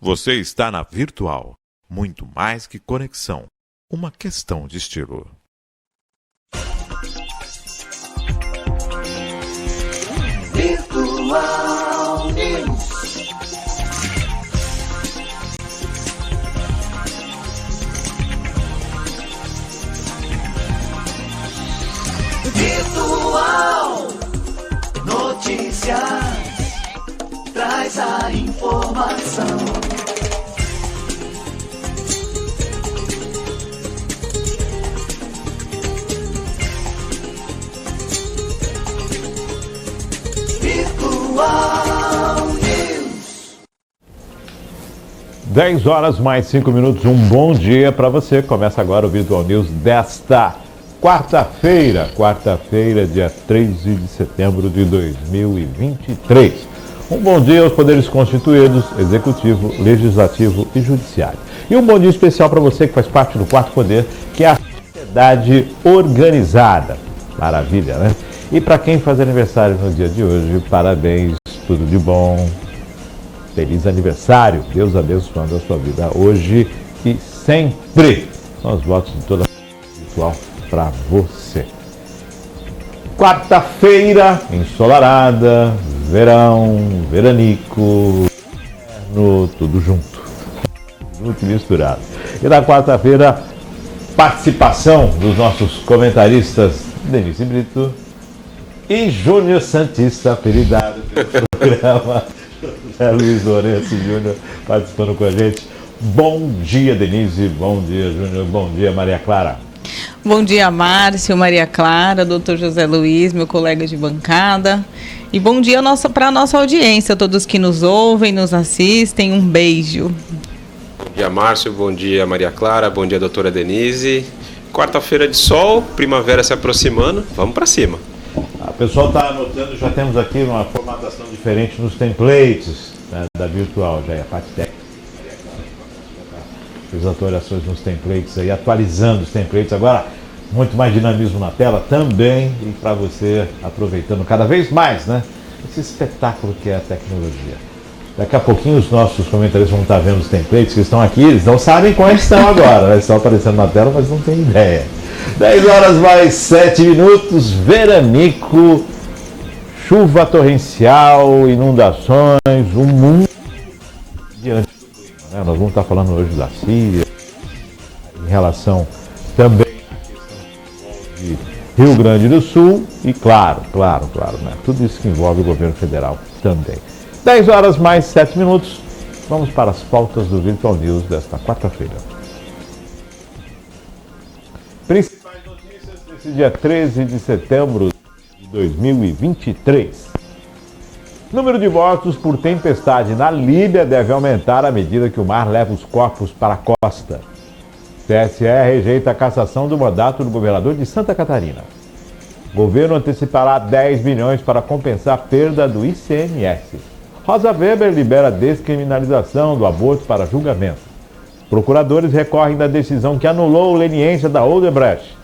Você está na Virtual. Muito mais que conexão. Uma questão de estilo. Virtual News. Virtual Notícias. Traz a informação. Virtual News. 10 horas mais 5 minutos. Um bom dia para você. Começa agora o Virtual News desta quarta-feira, dia 13 de setembro de 2023. Um bom dia aos poderes constituídos, executivo, legislativo e judiciário. E um bom dia especial para você que faz parte do quarto poder, que é a sociedade organizada. Maravilha, né? E para quem faz aniversário no dia de hoje, parabéns, tudo de bom. Feliz aniversário, Deus abençoando a sua vida hoje e sempre. São os votos de toda a virtual para você. Quarta-feira, ensolarada, verão, veranico, inverno, tudo junto e misturado. E na quarta-feira, participação dos nossos comentaristas Denise Brito e Júnior Santista, apelidado pelo programa, José Luiz Lourenço Júnior, participando com a gente. Bom dia, Denise, bom dia, Júnior, bom dia, Maria Clara. Bom dia, Márcio, Maria Clara, doutor José Luiz, meu colega de bancada. E bom dia para a nossa audiência, todos que nos ouvem, nos assistem. Um beijo. Bom dia, Márcio, bom dia, Maria Clara, bom dia, doutora Denise. Quarta-feira de sol, primavera se aproximando, vamos para cima. O pessoal está anotando, já temos aqui uma formatação diferente nos templates, né, da Virtual, já é a parte técnica. Fiz atualizações nos templates aí, atualizando os templates agora, muito mais dinamismo na tela também, e para você aproveitando cada vez mais, né, esse espetáculo que é a tecnologia. Daqui a pouquinho os nossos comentaristas vão estar vendo os templates que estão aqui, eles não sabem quais estão agora, né? Estão aparecendo na tela, mas não tem ideia. 10 horas mais 7 minutos, veranico, chuva torrencial, inundações, um mundo diante do clima, né? Nós vamos estar falando hoje da Síria, em relação também à questão de Rio Grande do Sul e claro, né? Tudo isso que envolve o governo federal também. 10 horas mais 7 minutos, vamos para as pautas do Virtual News desta quarta-feira. Principais notícias desse dia 13 de setembro de 2023. Número de mortos por tempestade na Líbia deve aumentar à medida que o mar leva os corpos para a costa. TSE rejeita a cassação do mandato do governador de Santa Catarina. Governo antecipará 10 milhões para compensar a perda do ICMS. Rosa Weber libera descriminalização do aborto para julgamento. Procuradores recorrem da decisão que anulou a leniência da Odebrecht.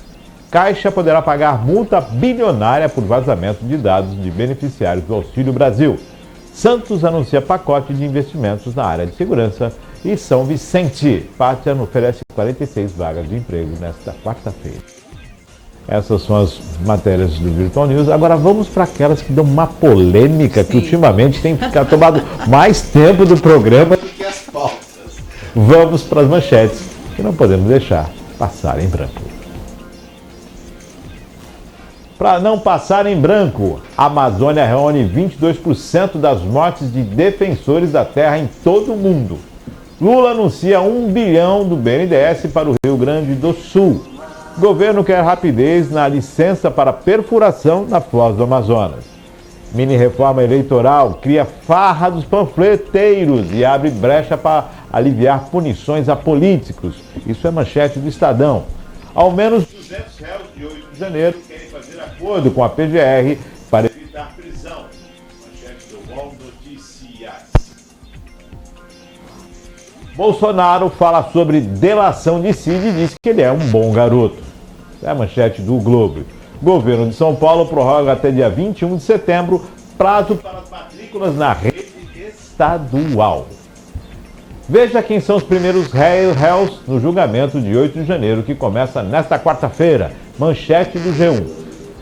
Caixa poderá pagar multa bilionária por vazamento de dados de beneficiários do Auxílio Brasil. Santos anuncia pacote de investimentos na área de segurança. E São Vicente, Pátria oferece 46 vagas de emprego nesta quarta-feira. Essas são as matérias do Virtual News. Agora vamos para aquelas que dão uma polêmica. Sim. Que ultimamente tem tomado mais tempo do programa do que as pautas. Vamos para as manchetes, que não podemos deixar passar em branco. Para não passar em branco, a Amazônia reúne 22% das mortes de defensores da terra em todo o mundo. Lula anuncia 1 bilhão do BNDES para o Rio Grande do Sul. Governo quer rapidez na licença para perfuração na Foz do Amazonas. Mini-reforma eleitoral cria farra dos panfleteiros e abre brecha para aliviar punições a políticos. Isso é manchete do Estadão. Ao menos 200 réus de 8 de janeiro querem fazer acordo com a PGR para evitar prisão. Manchete do UOL Notícias. Bolsonaro fala sobre delação de Cid e diz que ele é um bom garoto. É a manchete do Globo. Governo de São Paulo prorroga até dia 21 de setembro prazo para as matrículas na rede estadual. Veja quem são os primeiros réus no julgamento de 8 de janeiro, que começa nesta quarta-feira. Manchete do G1.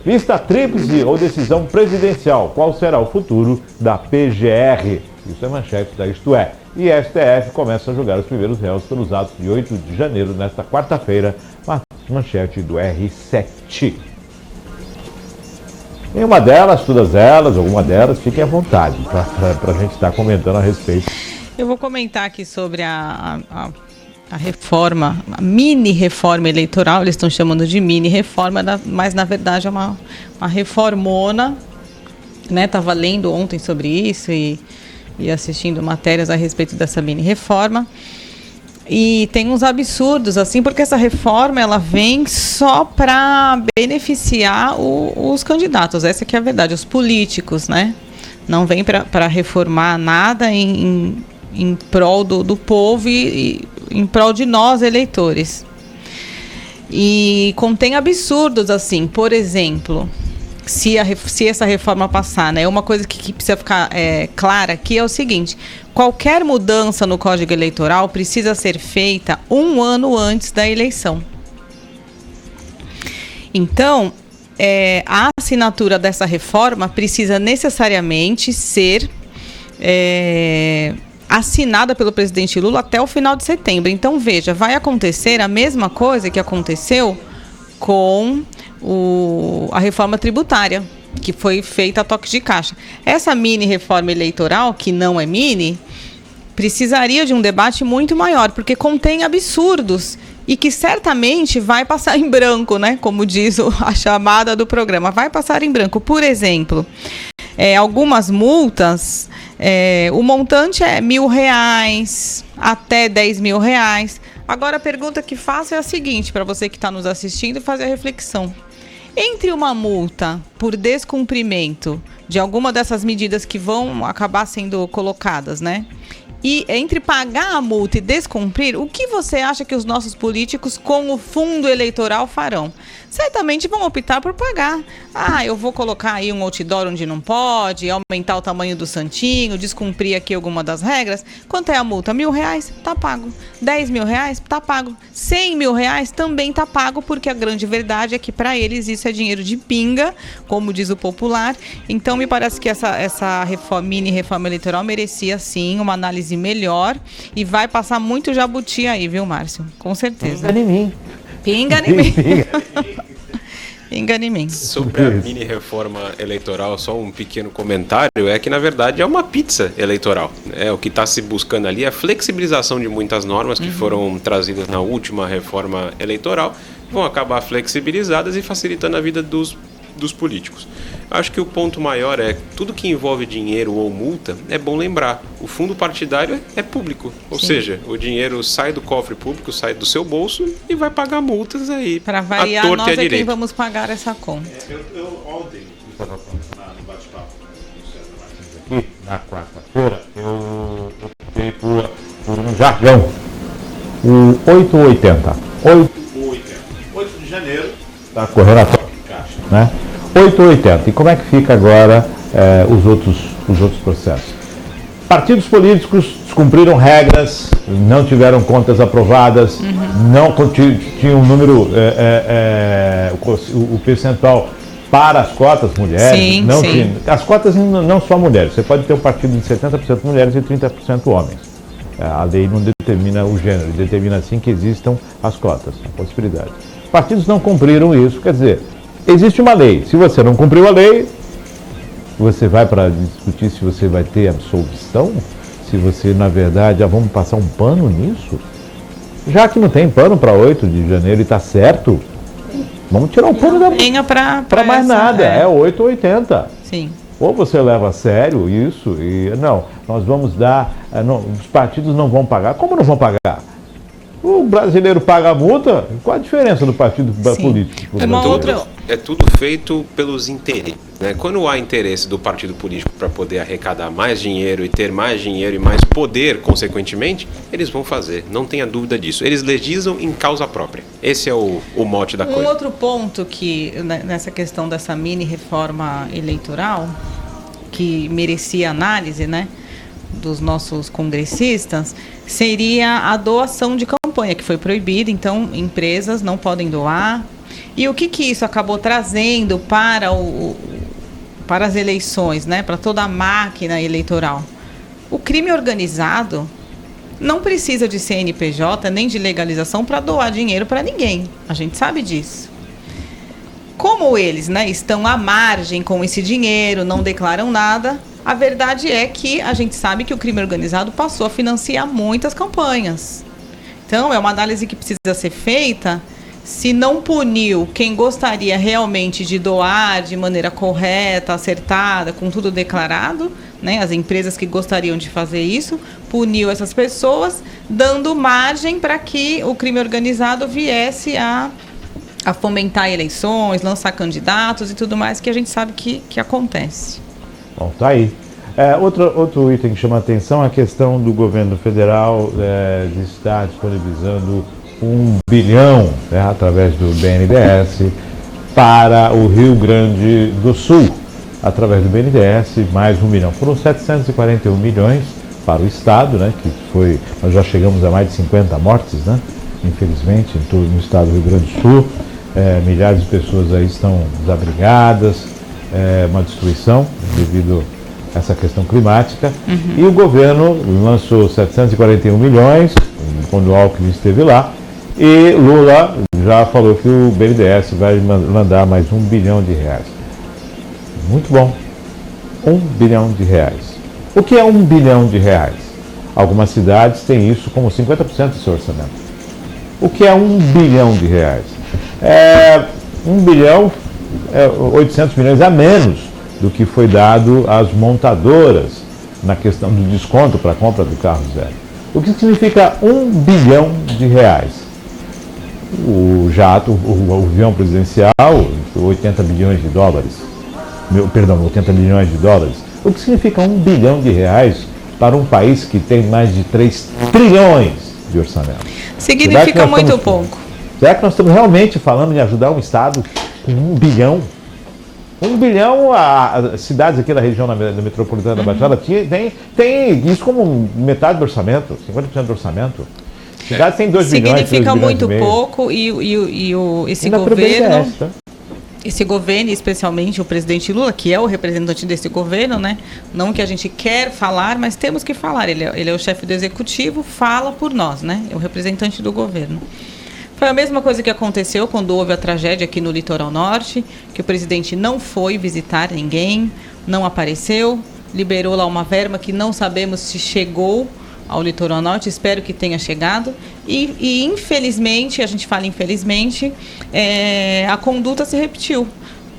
Lista tríplice ou decisão presidencial. Qual será o futuro da PGR? Isso é manchete da Isto É. E a STF começa a julgar os primeiros réus pelos atos de 8 de janeiro, nesta quarta-feira. Manchete do R7. Nenhuma delas, todas elas, alguma delas, fiquem à vontade para a gente estar comentando a respeito. Eu vou comentar aqui sobre a reforma, a mini-reforma eleitoral. Eles estão chamando de mini-reforma, mas na verdade é uma reformona, né? Estava lendo ontem sobre isso e assistindo matérias a respeito dessa mini-reforma. E tem uns absurdos, assim, porque essa reforma ela vem só para beneficiar os candidatos. Essa que é a verdade, os políticos, né? Não vem para reformar nada em prol do povo e em prol de nós, eleitores. E contém absurdos, assim, por exemplo, se essa reforma passar, né? Uma coisa que precisa ficar clara aqui é o seguinte: qualquer mudança no Código Eleitoral precisa ser feita 1 ano antes da eleição. Então, a assinatura dessa reforma precisa necessariamente ser assinada pelo presidente Lula até o final de setembro. Então, veja, vai acontecer a mesma coisa que aconteceu com a reforma tributária, que foi feita a toque de caixa. Essa mini reforma eleitoral, que não é mini, precisaria de um debate muito maior, porque contém absurdos e que certamente vai passar em branco, né? Como diz a chamada do programa, vai passar em branco. Por exemplo, algumas multas, o montante é R$1.000 até R$10.000. Agora a pergunta que faço é a seguinte, para você que está nos assistindo, fazer a reflexão. Entre uma multa por descumprimento de alguma dessas medidas que vão acabar sendo colocadas, né? E entre pagar a multa e descumprir, o que você acha que os nossos políticos com o fundo eleitoral farão? Certamente vão optar por pagar. Eu vou colocar aí um outdoor onde não pode, aumentar o tamanho do santinho, descumprir aqui alguma das regras. Quanto é a multa? R$1.000? Tá pago. R$10.000? Tá pago. R$100.000? Também tá pago, porque a grande verdade é que para eles isso é dinheiro de pinga, como diz o popular. Então me parece que essa mini reforma eleitoral merecia sim uma análise melhor e vai passar muito jabuti aí, viu, Márcio? Com certeza. Pinga em mim. Pinga em mim. Pinga em mim. Sobre a mini reforma eleitoral, só um pequeno comentário, é que na verdade é uma pizza eleitoral. O que está se buscando ali é a flexibilização de muitas normas que foram trazidas na última reforma eleitoral, vão acabar flexibilizadas e facilitando a vida dos políticos. Acho que o ponto maior é tudo que envolve dinheiro ou multa, é bom lembrar, o fundo partidário é público, ou seja, o dinheiro sai do cofre público, sai do seu bolso e vai pagar multas aí. Para variar, nós é quem vamos pagar essa conta. Eu ontem, no bate-papo aqui, na quarta-feira, eu optei por um jargão, o 880. 8 de janeiro, está correndo a toque de caixa, né? 880. E como é que fica agora os outros processos? Partidos políticos descumpriram regras, não tiveram contas aprovadas, não tinham um número, o percentual para as cotas mulheres. Sim, não sim. Tinha, as cotas não só mulheres, você pode ter um partido de 70% mulheres e 30% homens. A lei não determina o gênero, determina sim que existam as cotas, a possibilidade. Partidos não cumpriram isso, quer dizer, existe uma lei. Se você não cumpriu a lei, você vai para discutir se você vai ter absolvição? Se você, na verdade, vamos passar um pano nisso? Já que não tem pano para 8 de janeiro e está certo, vamos tirar um pano para mais nada. É 8 ou 80. Sim. Ou você leva a sério isso e não, nós vamos dar, os partidos não vão pagar. Como não vão pagar? O brasileiro paga a multa, qual a diferença do partido político? É tudo feito pelos interesses, né? Quando há interesse do partido político para poder arrecadar mais dinheiro e ter mais dinheiro e mais poder, consequentemente, eles vão fazer, não tenha dúvida disso. Eles legislam em causa própria. Esse é o mote da coisa. Um outro ponto que, nessa questão dessa mini reforma eleitoral, que merecia análise, né? dos nossos congressistas seria a doação de campanha, que foi proibida, então empresas não podem doar. E o que isso acabou trazendo para as eleições, né, para toda a máquina eleitoral? O crime organizado não precisa de CNPJ nem de legalização para doar dinheiro para ninguém. A gente sabe disso. Como eles, né, estão à margem com esse dinheiro, não declaram nada, a verdade é que a gente sabe que o crime organizado passou a financiar muitas campanhas. Então, é uma análise que precisa ser feita. Se não puniu quem gostaria realmente de doar de maneira correta, acertada, com tudo declarado, né, as empresas que gostariam de fazer isso, puniu essas pessoas, dando margem para que o crime organizado viesse a fomentar eleições, lançar candidatos e tudo mais que a gente sabe que acontece. Bom, tá aí. Outro item que chama a atenção é a questão do governo federal de estar disponibilizando 1 bilhão, né, através do BNDES para o Rio Grande do Sul, através do BNDES, mais 1 bilhão. Foram 741 milhões para o Estado, né, nós já chegamos a mais de 50 mortes, né, infelizmente, no Estado do Rio Grande do Sul. Milhares de pessoas aí estão desabrigadas, uma destruição devido a essa questão climática. E o governo lançou 741 milhões, quando o Alckmin esteve lá, e Lula já falou que o BNDES vai mandar mais 1 bilhão de reais. Muito bom. 1 bilhão de reais. O que é 1 bilhão de reais? Algumas cidades têm isso como 50% do seu orçamento. O que é 1 bilhão de reais? 1 bilhão, 800 milhões a menos do que foi dado às montadoras na questão do desconto para a compra do carro zero. O que significa 1 bilhão de reais? O jato, o avião presidencial, 80 bilhões de dólares. 80 bilhões de dólares. O que significa 1 bilhão de reais para um país que tem mais de 3 trilhões de orçamento? Significa muito pouco. Será que nós estamos realmente falando em ajudar um Estado com 1 bilhão? 1 bilhão, as cidades aqui da região da metropolitana da Baixada tem isso como metade do orçamento, 50% do orçamento. Cidades têm 2 bilhões. Significa muito pouco esse governo, especialmente o presidente Lula, que é o representante desse governo, né? Não que a gente quer falar, mas temos que falar. Ele é o chefe do executivo, fala por nós, né? É o representante do governo. Foi a mesma coisa que aconteceu quando houve a tragédia aqui no Litoral Norte, que o presidente não foi visitar ninguém, não apareceu, liberou lá uma verba que não sabemos se chegou ao Litoral Norte, espero que tenha chegado. E infelizmente, a gente fala infelizmente, a conduta se repetiu.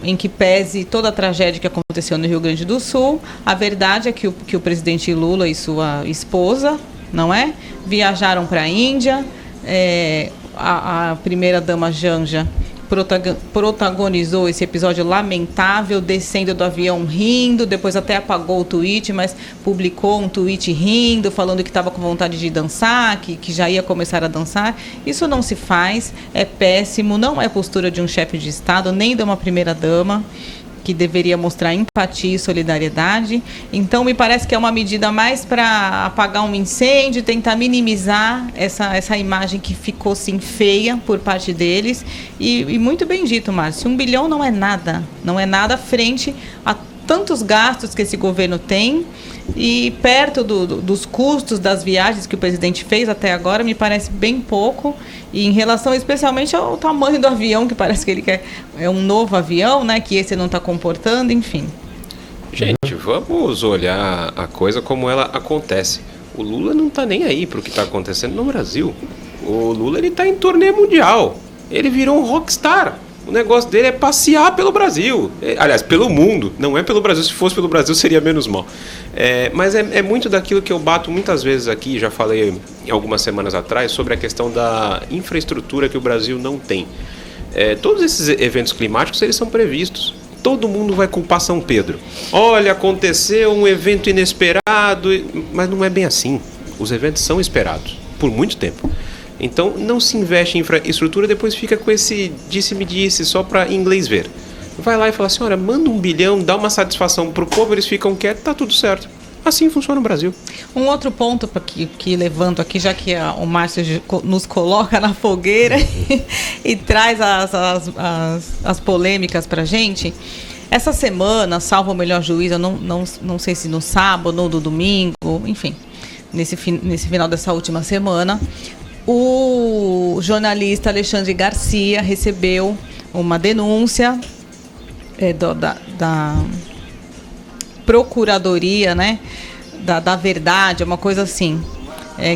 Em que pese toda a tragédia que aconteceu no Rio Grande do Sul, a verdade é que o presidente Lula e sua esposa, não é? Viajaram para a Índia. A primeira-dama Janja protagonizou esse episódio lamentável, descendo do avião rindo, depois até apagou o tweet, mas publicou um tweet rindo, falando que estava com vontade de dançar, que já ia começar a dançar. Isso não se faz, é péssimo, não é postura de um chefe de Estado, nem de uma primeira-dama, que deveria mostrar empatia e solidariedade. Então, me parece que é uma medida mais para apagar um incêndio, tentar minimizar essa imagem que ficou, sim, feia por parte deles. E muito bem dito, Márcio, 1 bilhão não é nada frente a tantos gastos que esse governo tem e perto dos custos das viagens que o presidente fez até agora, me parece bem pouco. E em relação especialmente ao tamanho do avião, que parece que ele quer um novo avião, né, que esse não está comportando, enfim. Gente, vamos olhar a coisa como ela acontece. O Lula não está nem aí para o que está acontecendo no Brasil. O Lula está em turnê mundial. Ele virou um rockstar. O negócio dele é passear pelo Brasil. Aliás, pelo mundo. Não é pelo Brasil. Se fosse pelo Brasil, seria menos mal. Mas é muito daquilo que eu bato muitas vezes aqui. Já falei algumas semanas atrás sobre a questão da infraestrutura que o Brasil não tem. Todos esses eventos climáticos, eles são previstos. Todo mundo vai culpar São Pedro. Olha, aconteceu um evento inesperado. Mas não é bem assim. Os eventos são esperados. Por muito tempo. Então, não se investe em infraestrutura, depois fica com esse disse-me-disse só para inglês ver. Vai lá e fala assim, olha, manda 1 bilhão, dá uma satisfação pro povo, eles ficam quietos, tá tudo certo. Assim funciona o Brasil. Um outro ponto que levanto aqui, já que o Márcio nos coloca na fogueira e traz as polêmicas pra gente. Essa semana, salvo o melhor juízo, eu não sei se no sábado ou no domingo, enfim, nesse final dessa última semana, o jornalista Alexandre Garcia recebeu uma denúncia da Procuradoria, né, da Verdade, uma coisa assim,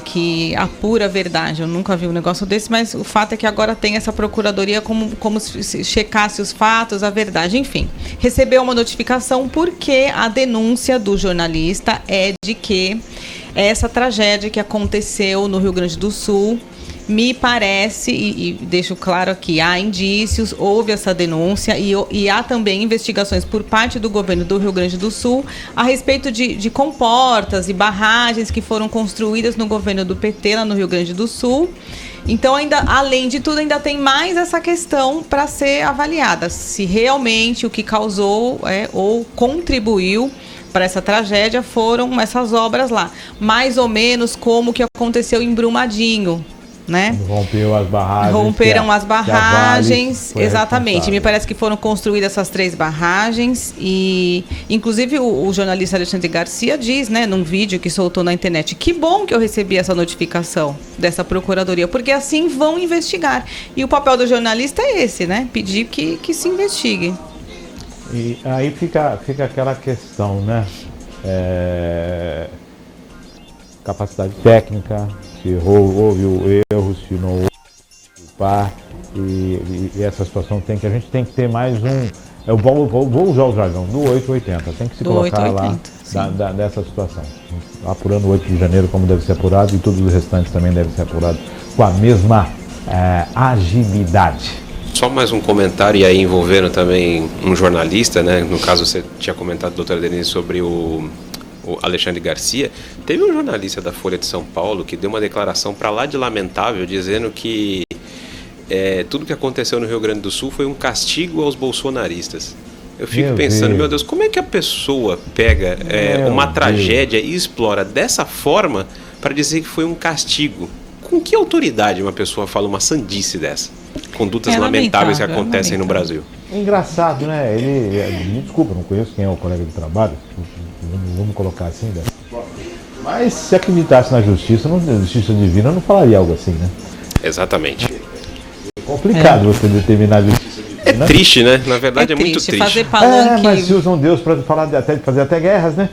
que apura a verdade. Eu nunca vi um negócio desse, mas o fato é que agora tem essa Procuradoria como se checasse os fatos, a verdade, enfim. Recebeu uma notificação porque a denúncia do jornalista é de que essa tragédia que aconteceu no Rio Grande do Sul, me parece, e deixo claro aqui, há indícios, houve essa denúncia e há também investigações por parte do governo do Rio Grande do Sul a respeito de comportas e barragens que foram construídas no governo do PT lá no Rio Grande do Sul. Então, ainda, além de tudo, ainda tem mais essa questão para ser avaliada, se realmente o que causou ou contribuiu para essa tragédia foram essas obras lá. Mais ou menos como o que aconteceu em Brumadinho, né? Romperam as barragens, exatamente. Me parece que foram construídas essas 3 barragens e, inclusive, o jornalista Alexandre Garcia diz, né, num vídeo que soltou na internet, que bom que eu recebi essa notificação dessa procuradoria, porque assim vão investigar. E o papel do jornalista é esse, né? Pedir que se investigue. E aí fica aquela questão, né? Capacidade técnica, se houve o erro, se não houve o par, e essa situação a gente tem que ter mais um. Eu vou usar o jargão do 880, tem que se colocar 880, lá dessa situação. Apurando o 8 de janeiro como deve ser apurado, e todos os restantes também devem ser apurados com a mesma agilidade. Só mais um comentário, e aí envolvendo também um jornalista, né? No caso, você tinha comentado, doutora Denise, sobre o Alexandre Garcia. Teve um jornalista da Folha de São Paulo que deu uma declaração para lá de lamentável, dizendo que tudo que aconteceu no Rio Grande do Sul foi um castigo aos bolsonaristas. Eu fico pensando, meu Deus, como é que a pessoa pega uma tragédia e explora dessa forma para dizer que foi um castigo? Com que autoridade uma pessoa fala uma sandice dessa? Condutas lamentáveis que acontecem no Brasil. Engraçado, né? Me desculpa, não conheço quem é o colega de trabalho, vamos colocar assim, né? Mas se acreditasse na justiça divina, não falaria algo assim, né? Exatamente. É complicado você determinar a justiça divina. É triste, né? Na verdade é muito triste. Fazer palanque... mas se usam Deus para fazer até guerras, né?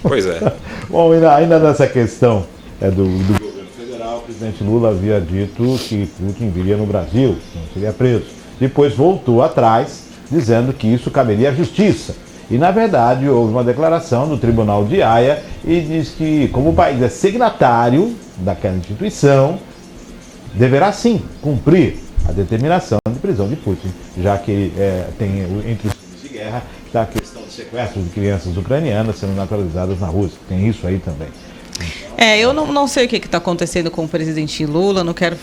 Pois é. Bom, ainda nessa questão do governo federal, o presidente Lula havia dito que Putin viria no Brasil, não seria preso. Depois voltou atrás, dizendo que isso caberia à justiça. E, na verdade, houve uma declaração do Tribunal de Haia e diz que, como o país é signatário daquela instituição, deverá sim cumprir a determinação de prisão de Putin, já que tem entre os crimes de guerra a questão do sequestro de crianças ucranianas sendo naturalizadas na Rússia. Tem isso aí também. Eu não sei o que está acontecendo com o presidente Lula, não quero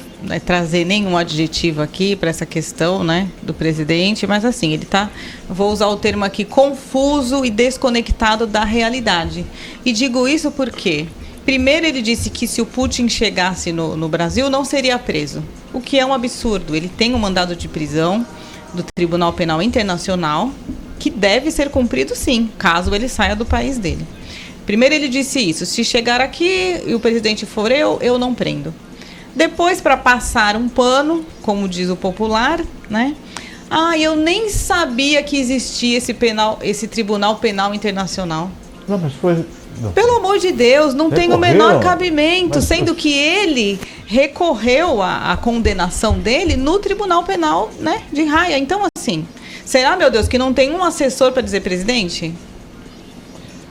trazer nenhum adjetivo aqui para essa questão, né, do presidente, mas assim, ele está, vou usar o termo aqui, confuso e desconectado da realidade. E digo isso porque, primeiro, ele disse que se o Putin chegasse no Brasil, não seria preso, o que é um absurdo. Ele tem um mandado de prisão do Tribunal Penal Internacional que deve ser cumprido sim, caso ele saia do país dele. Primeiro ele disse isso, se chegar aqui e o presidente for eu não prendo. Depois, para passar um pano, como diz o popular, né? Eu nem sabia que existia esse Tribunal Penal Internacional. Não, mas foi... Não. Pelo amor de Deus, não tem o menor cabimento, sendo que ele recorreu à condenação dele no Tribunal Penal, né, de Haia. Então, assim, será, meu Deus, que não tem um assessor para dizer presidente?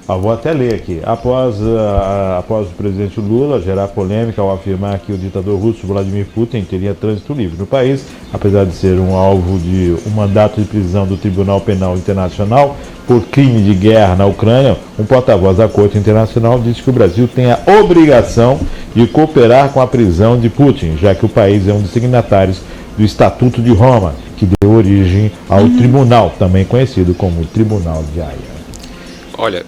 Vou até ler aqui. Após o presidente Lula gerar polêmica ao afirmar que o ditador russo Vladimir Putin teria trânsito livre no país, apesar de ser um alvo de um mandato de prisão do Tribunal Penal Internacional por crime de guerra na Ucrânia, um porta-voz da Corte Internacional disse que o Brasil tem a obrigação de cooperar com a prisão de Putin, já que o país é um dos signatários do Estatuto de Roma, que deu origem ao tribunal, também conhecido como Tribunal de Haia. Olha,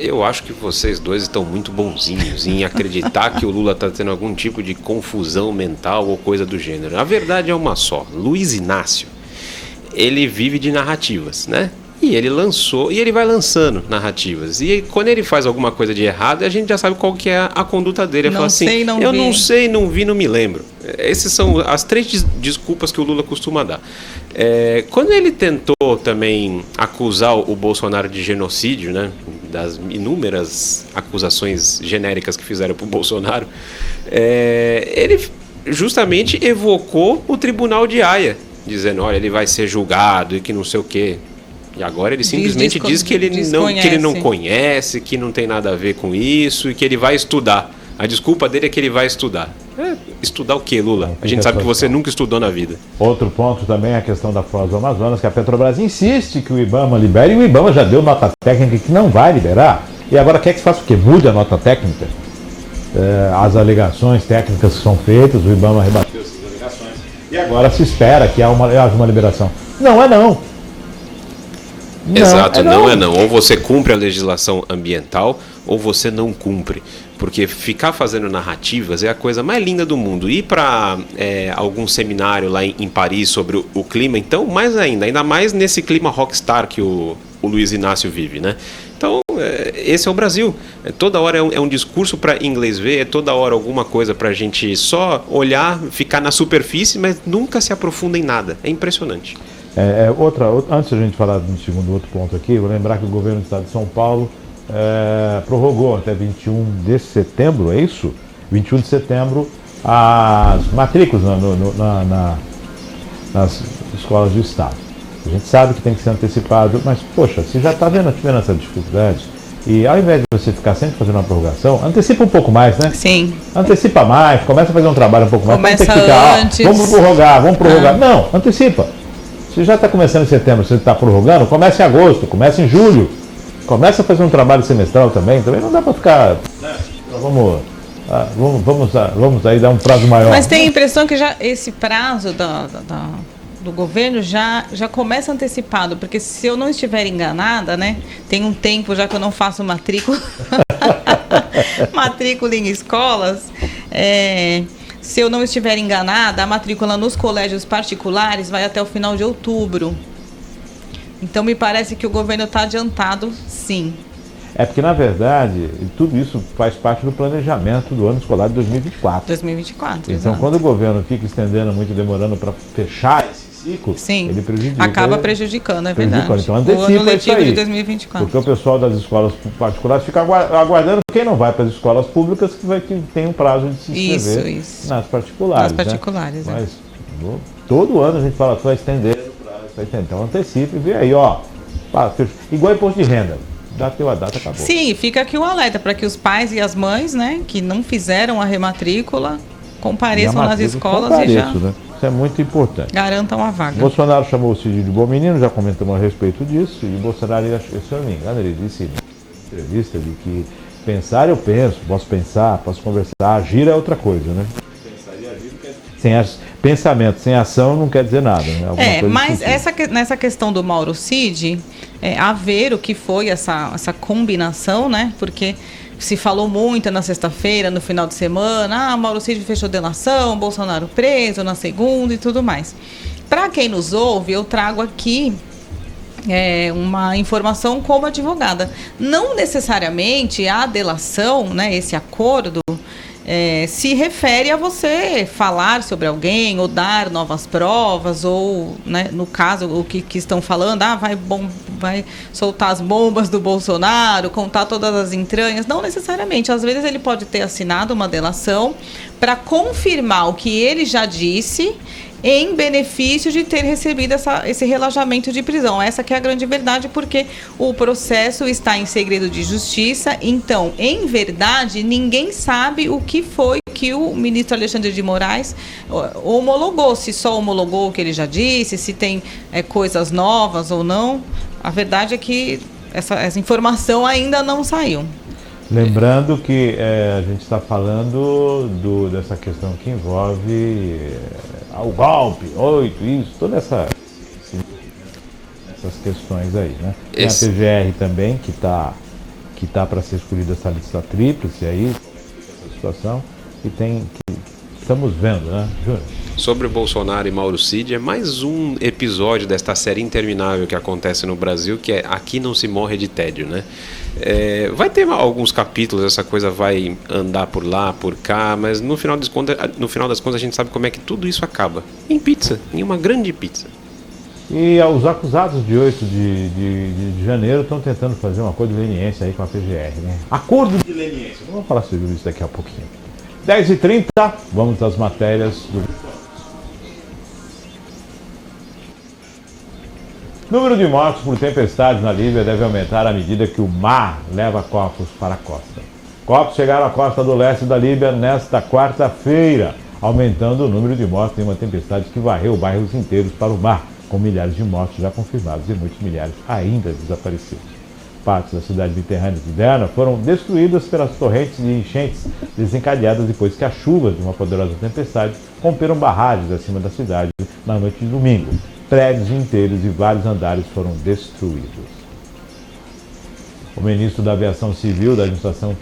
Eu acho que vocês dois estão muito bonzinhos em acreditar que o Lula está tendo algum tipo de confusão mental ou coisa do gênero. A verdade é uma só. Luiz Inácio, ele vive de narrativas, né? E ele lançou, e ele vai lançando narrativas. E quando ele faz alguma coisa de errado, a gente já sabe qual que é a conduta dele. Ele fala assim, eu não sei, não vi, não me lembro. Essas são as 3 desculpas que o Lula costuma dar. Quando ele tentou também acusar o Bolsonaro de genocídio, né, das inúmeras acusações genéricas que fizeram para o Bolsonaro, ele justamente evocou o Tribunal de Haia, dizendo, olha, ele vai ser julgado e que não sei o quê. E agora ele simplesmente diz que ele não conhece, que não tem nada a ver com isso e que ele vai estudar. A desculpa dele é que ele vai estudar. Estudar o quê, Lula? A gente sabe que você nunca estudou na vida. Outro ponto também é a questão da Foz do Amazonas, que a Petrobras insiste que o IBAMA libere, e o IBAMA já deu nota técnica que não vai liberar. E agora quer que se faça o quê? Mude a nota técnica? As alegações técnicas que são feitas, o IBAMA rebateu essas alegações. E agora se espera que haja uma liberação. Não é não. Exato, não é não. Ou você cumpre a legislação ambiental ou você não cumpre. Porque ficar fazendo narrativas é a coisa mais linda do mundo. Ir para algum seminário lá em Paris sobre o clima, então, mais ainda mais nesse clima rockstar que o Luiz Inácio vive, né? Então, esse é o Brasil. Toda hora é um discurso para inglês ver, toda hora alguma coisa para a gente só olhar, ficar na superfície, mas nunca se aprofunda em nada. É impressionante. Antes de a gente falar do segundo outro ponto aqui, vou lembrar que o governo do estado de São Paulo prorrogou até 21 de setembro, é isso? 21 de setembro, as matrículas nas escolas do estado. A gente sabe que tem que ser antecipado, mas, poxa, se já está vendo essa dificuldade, e ao invés de você ficar sempre fazendo uma prorrogação, antecipa um pouco mais, né? Sim. Antecipa mais, começa a fazer um trabalho um pouco mais. Começa tem que ficar, antes. Vamos prorrogar. Não, antecipa. Se já está começando em setembro, você está prorrogando, comece em agosto, comece em julho. Começa a fazer um trabalho semestral também não dá para ficar... Então vamos aí dar um prazo maior. Mas tem a impressão que já esse prazo do governo já começa antecipado, porque se eu não estiver enganada, né, tem um tempo já que eu não faço matrícula em escolas, se eu não estiver enganada, a matrícula nos colégios particulares vai até o final de outubro. Então me parece que o governo está adiantado, sim. Porque, na verdade, tudo isso faz parte do planejamento do ano escolar de 2024. 2024, então, exato. Quando o governo fica estendendo muito, demorando para fechar esse ciclo, sim, ele prejudica. Acaba prejudicando, é verdade. Então, antecipa o ano letivo isso aí, de 2024. Porque o pessoal das escolas particulares fica aguardando quem não vai para as escolas públicas que tem um prazo de se inscrever nas particulares. Né? Mas todo ano a gente fala, vai estender o prazo, então antecipa e vê aí, igual imposto de renda. Deu a data, acabou. Sim, fica aqui o alerta para que os pais e as mães, né, que não fizeram a rematrícula, compareçam nas escolas e já... Né? Isso é muito importante. Garantam a vaga. Bolsonaro chamou o Cid de bom menino, já comentamos a respeito disso, e o Bolsonaro, se eu não me engano, ele disse na entrevista de que pensar eu penso, posso pensar, posso conversar, agir é outra coisa, né? Pensar e agir pensamento sem ação não quer dizer nada, né? Mas nessa questão do Mauro Cid, a ver o que foi essa combinação, né? Porque se falou muito na sexta-feira, no final de semana, Mauro Cid fechou delação, Bolsonaro preso na segunda e tudo mais. Para quem nos ouve, eu trago aqui uma informação como advogada. Não necessariamente a delação, né, esse acordo, se refere a você falar sobre alguém ou dar novas provas ou, né, no caso, o que estão falando, vai soltar as bombas do Bolsonaro, contar todas as entranhas. Não necessariamente. Às vezes ele pode ter assinado uma delação para confirmar o que ele já disse em benefício de ter recebido esse relaxamento de prisão. Essa que é a grande verdade, porque o processo está em segredo de justiça. Então, em verdade, ninguém sabe o que foi que o ministro Alexandre de Moraes homologou. Se só homologou o que ele já disse, se tem coisas novas ou não. A verdade é que essa informação ainda não saiu. Lembrando que a gente está falando dessa questão que envolve o golpe, todas essas questões aí, né? Tem a PGR também, que que está para ser escolhida essa lista tríplice aí, essa situação, e estamos vendo, né, Júnior? Sobre Bolsonaro e Mauro Cid, é mais um episódio desta série interminável que acontece no Brasil, que é Aqui Não Se Morre de Tédio, né? Vai ter alguns capítulos, essa coisa vai andar por lá, por cá, mas no final das contas a gente sabe como é que tudo isso acaba. Em pizza, em uma grande pizza. E os acusados de 8 de janeiro estão tentando fazer um acordo de leniência aí com a PGR, né? Acordo de leniência. Vamos falar sobre isso daqui a pouquinho. 10h30, vamos às matérias do... O número de mortos por tempestades na Líbia deve aumentar à medida que o mar leva corpos para a costa. Corpos chegaram à costa do leste da Líbia nesta quarta-feira, aumentando o número de mortos em uma tempestade que varreu bairros inteiros para o mar, com milhares de mortos já confirmados e muitos milhares ainda desaparecidos. Partes da cidade mediterrânea de Derna foram destruídas pelas torrentes e enchentes desencadeadas depois que as chuvas de uma poderosa tempestade romperam barragens acima da cidade na noite de domingo. Prédios inteiros e vários andares foram destruídos. O ministro da Aviação Civil da administração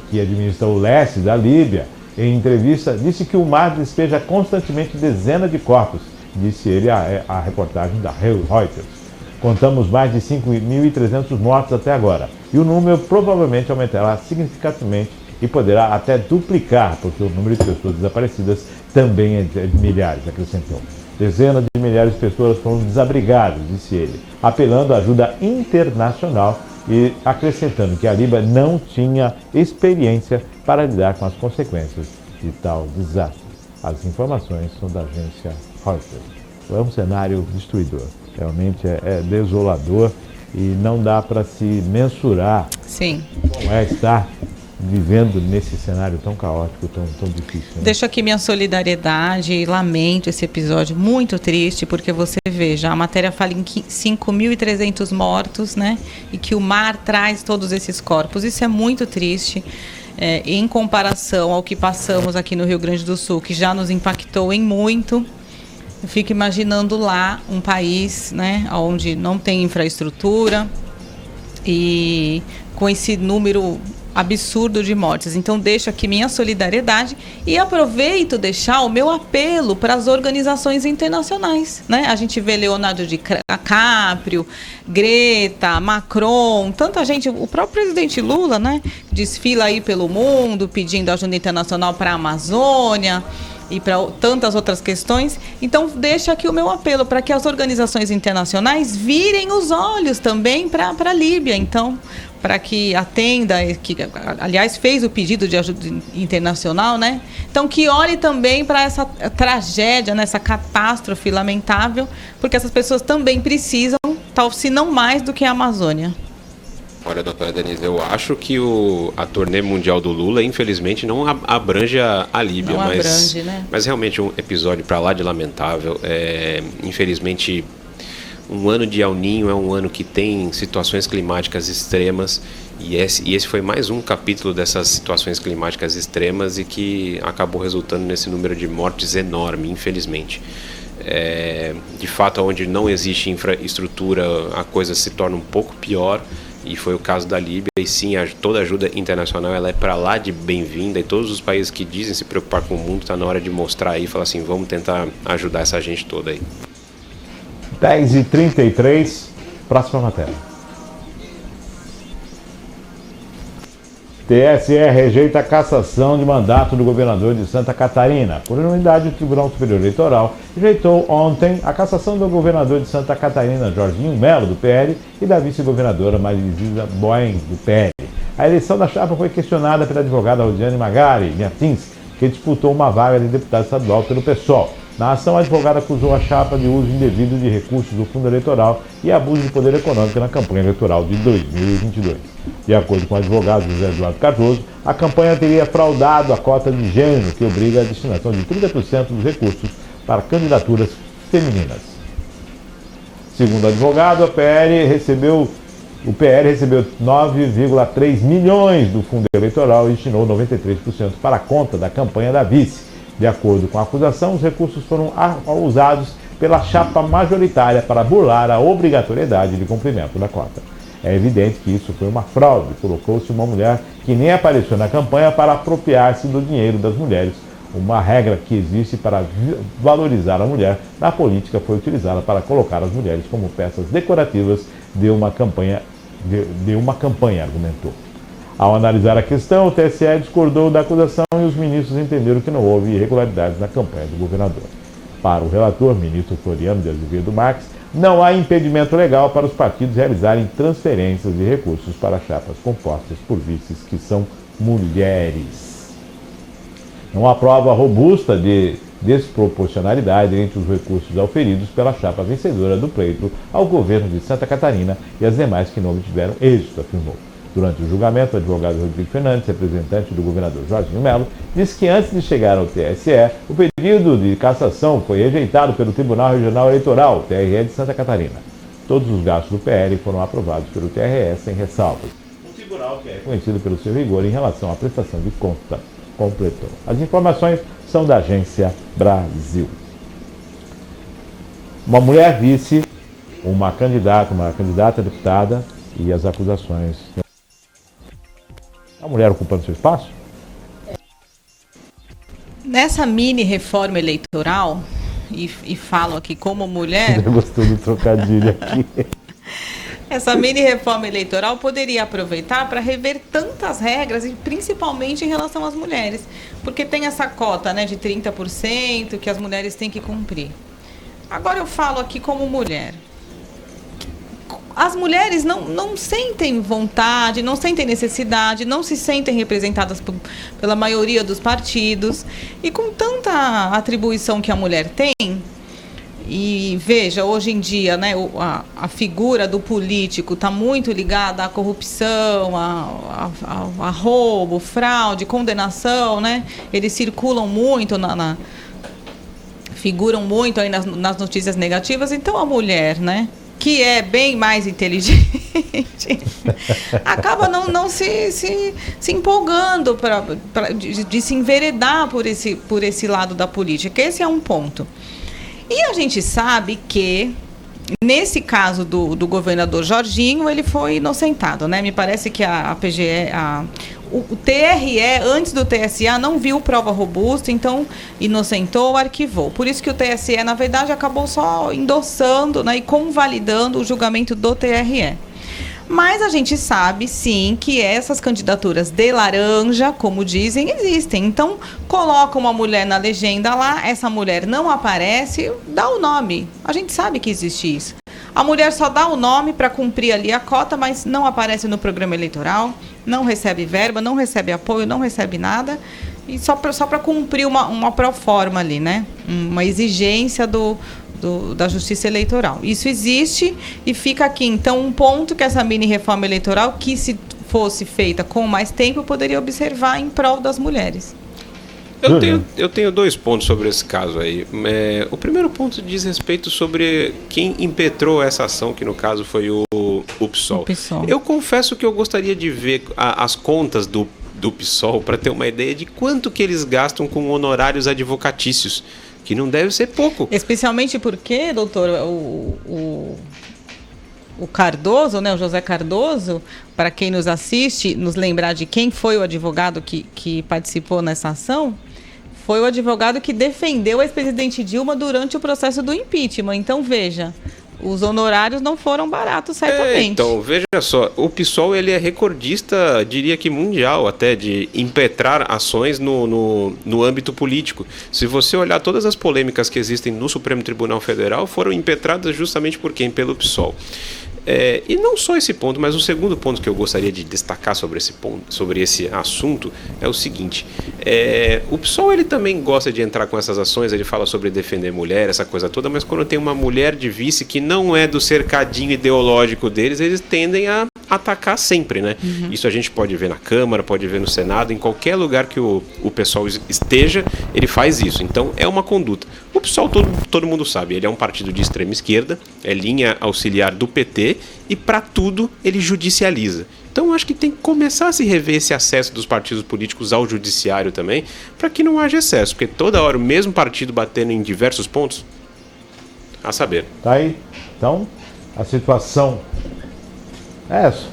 que administra o leste da Líbia, em entrevista, disse que o mar despeja constantemente dezenas de corpos, disse ele à reportagem da Reuters. Contamos mais de 5.300 mortos até agora, e o número provavelmente aumentará significativamente e poderá até duplicar, porque o número de pessoas desaparecidas também é de milhares, acrescentou. Dezenas de milhares de pessoas foram desabrigadas, disse ele, apelando à ajuda internacional e acrescentando que a Líbia não tinha experiência para lidar com as consequências de tal desastre. As informações são da agência Reuters. É um cenário destruidor, realmente é desolador e não dá para se mensurar. Sim. Como é estar vivendo nesse cenário tão caótico, tão difícil. Né? Deixo aqui minha solidariedade e lamento esse episódio muito triste, porque você veja, a matéria fala em 5.300 mortos, né? E que o mar traz todos esses corpos. Isso é muito triste, em comparação ao que passamos aqui no Rio Grande do Sul, que já nos impactou em muito. Eu fico imaginando lá um país, né, onde não tem infraestrutura e com esse número absurdo de mortes. Então deixo aqui minha solidariedade e aproveito deixar o meu apelo para as organizações internacionais, né? A gente vê Leonardo DiCaprio, Greta, Macron, tanta gente, o próprio presidente Lula, né, desfila aí pelo mundo pedindo ajuda internacional para a Amazônia e para tantas outras questões. Então deixa aqui o meu apelo para que as organizações internacionais virem os olhos também para a Líbia, então, para que atenda, que aliás fez o pedido de ajuda internacional, né? Então que olhe também para essa tragédia, nessa catástrofe lamentável, porque essas pessoas também precisam, tal se não mais do que a Amazônia. Olha, doutora Denise, eu acho que a turnê mundial do Lula, infelizmente, não abrange a Líbia. Não abrange, né? Mas realmente um episódio para lá de lamentável. Infelizmente, um ano de El Niño é um ano que tem situações climáticas extremas. E esse foi mais um capítulo dessas situações climáticas extremas e que acabou resultando nesse número de mortes enorme, infelizmente. De fato, onde não existe infraestrutura, a coisa se torna um pouco pior. E foi o caso da Líbia, e sim, toda ajuda internacional ela é para lá de bem-vinda, e todos os países que dizem se preocupar com o mundo, está na hora de mostrar aí, falar assim, vamos tentar ajudar essa gente toda aí. 10h33, próxima matéria. TSE rejeita a cassação de mandato do governador de Santa Catarina. Por unanimidade, o Tribunal Superior Eleitoral rejeitou ontem a cassação do governador de Santa Catarina, Jorginho Melo, do PL, e da vice-governadora Marilisa Boen, do PL. A eleição da chapa foi questionada pela advogada Rosiane Magari Martins, que disputou uma vaga de deputado estadual pelo PSOL. Na ação, a advogada acusou a chapa de uso indevido de recursos do fundo eleitoral e abuso de poder econômico na campanha eleitoral de 2022. De acordo com o advogado José Eduardo Cardoso, a campanha teria fraudado a cota de gênero, que obriga a destinação de 30% dos recursos para candidaturas femininas. Segundo o advogado, o PL recebeu 9,3 milhões do fundo eleitoral e destinou 93% para a conta da campanha da vice. De acordo com a acusação, os recursos foram usados pela chapa majoritária para burlar a obrigatoriedade de cumprimento da cota. É evidente que isso foi uma fraude. Colocou-se uma mulher que nem apareceu na campanha para apropriar-se do dinheiro das mulheres. Uma regra que existe para valorizar a mulher na política foi utilizada para colocar as mulheres como peças decorativas de uma campanha, argumentou. Ao analisar a questão, o TSE discordou da acusação e os ministros entenderam que não houve irregularidades na campanha do governador. Para o relator, ministro Floriano de Azevedo Marques, não há impedimento legal para os partidos realizarem transferências de recursos para chapas compostas por vices que são mulheres. Não há prova robusta de desproporcionalidade entre os recursos auferidos pela chapa vencedora do pleito ao governo de Santa Catarina e as demais que não obtiveram êxito, afirmou. Durante o julgamento, o advogado Rodrigo Fernandes, representante do governador Jorginho Melo, disse que antes de chegar ao TSE, o pedido de cassação foi rejeitado pelo Tribunal Regional Eleitoral, TRE de Santa Catarina. Todos os gastos do PL foram aprovados pelo TRE sem ressalvas. O tribunal, que é conhecido pelo seu rigor em relação à prestação de conta, completou. As informações são da Agência Brasil. Uma mulher vice, uma candidata a deputada e as acusações. A mulher ocupando seu espaço? Nessa mini reforma eleitoral, e falo aqui como mulher... Você gostou do trocadilho aqui. Essa mini reforma eleitoral poderia aproveitar para rever tantas regras, e principalmente em relação às mulheres, porque tem essa cota, né, de 30% que as mulheres têm que cumprir. Agora eu falo aqui como mulher. As mulheres não sentem vontade, não sentem necessidade, não se sentem representadas pela maioria dos partidos, e com tanta atribuição que a mulher tem. E veja, hoje em dia, né, a figura do político está muito ligada à corrupção, a roubo, fraude, condenação, né? Eles circulam muito, figuram muito aí nas notícias negativas. Então a mulher, né, que é bem mais inteligente, acaba não se empolgando de se enveredar por esse lado da política. Esse é um ponto. E a gente sabe que, nesse caso do governador Jorginho, ele foi inocentado, né? Me parece que a PGE, o TRE, antes do TSE, não viu prova robusta, então inocentou, arquivou. Por isso que o TSE, na verdade, acabou só endossando, né, e convalidando o julgamento do TRE. Mas a gente sabe, sim, que essas candidaturas de laranja, como dizem, existem. Então, coloca uma mulher na legenda lá, essa mulher não aparece, dá o nome. A gente sabe que existe isso. A mulher só dá o nome para cumprir ali a cota, mas não aparece no programa eleitoral, não recebe verba, não recebe apoio, não recebe nada. E só para cumprir uma proforma ali, né? Uma exigência da Justiça Eleitoral. Isso existe e fica aqui, então, um ponto que essa mini reforma eleitoral, que se fosse feita com mais tempo, poderia observar em prol das mulheres. Eu tenho 2 pontos sobre esse caso aí. O primeiro ponto diz respeito sobre quem impetrou essa ação, que no caso foi o PSOL. Eu confesso que eu gostaria de ver as contas do PSOL para ter uma ideia de quanto que eles gastam com honorários advocatícios, que não deve ser pouco. Especialmente porque, doutor, o Cardoso, né, o José Cardoso, para quem nos assiste, nos lembrar de quem foi o advogado que participou nessa ação, foi o advogado que defendeu a ex-presidente Dilma durante o processo do impeachment. Então, veja, os honorários não foram baratos, certamente. Então, veja só, o PSOL, ele é recordista, diria que mundial até, de impetrar ações no âmbito político. Se você olhar todas as polêmicas que existem no Supremo Tribunal Federal, foram impetradas justamente por quem? Pelo PSOL. E não só esse ponto, mas o segundo ponto que eu gostaria de destacar sobre esse assunto é o seguinte: o PSOL, ele também gosta de entrar com essas ações, ele fala sobre defender mulher, essa coisa toda, mas quando tem uma mulher de vice que não é do cercadinho ideológico deles, eles tendem a atacar sempre, né? Uhum. Isso a gente pode ver na Câmara, pode ver no Senado, em qualquer lugar que o PSOL esteja, ele faz isso. Então é uma conduta. O PSOL, todo mundo sabe, ele é um partido de extrema esquerda, é linha auxiliar do PT, e para tudo ele judicializa. Então eu acho que tem que começar a se rever esse acesso dos partidos políticos ao judiciário também, para que não haja excesso, porque toda hora o mesmo partido batendo em diversos pontos, a saber. Tá aí. Então, a situação É isso.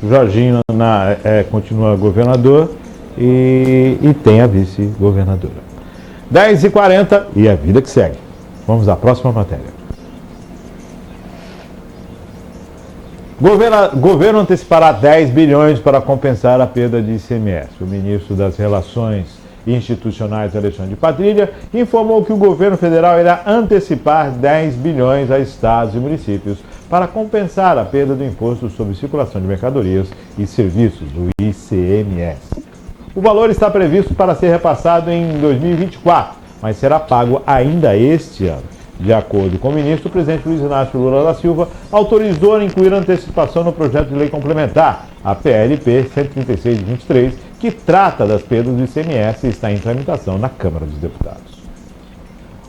Jorginho continua governador e tem a vice-governadora. 10h40 e a vida que segue. Vamos à próxima matéria. Governo antecipará 10 bilhões para compensar a perda de ICMS. O ministro das Relações Institucionais, Alexandre Padilha, informou que o governo federal irá antecipar 10 bilhões a estados e municípios para compensar a perda do Imposto sobre Circulação de Mercadorias e Serviços, o ICMS. O valor está previsto para ser repassado em 2024, mas será pago ainda este ano. De acordo com o ministro, o presidente Luiz Inácio Lula da Silva autorizou a incluir a antecipação no projeto de lei complementar, a PLP 136 de 23, que trata das perdas do ICMS e está em tramitação na Câmara dos Deputados.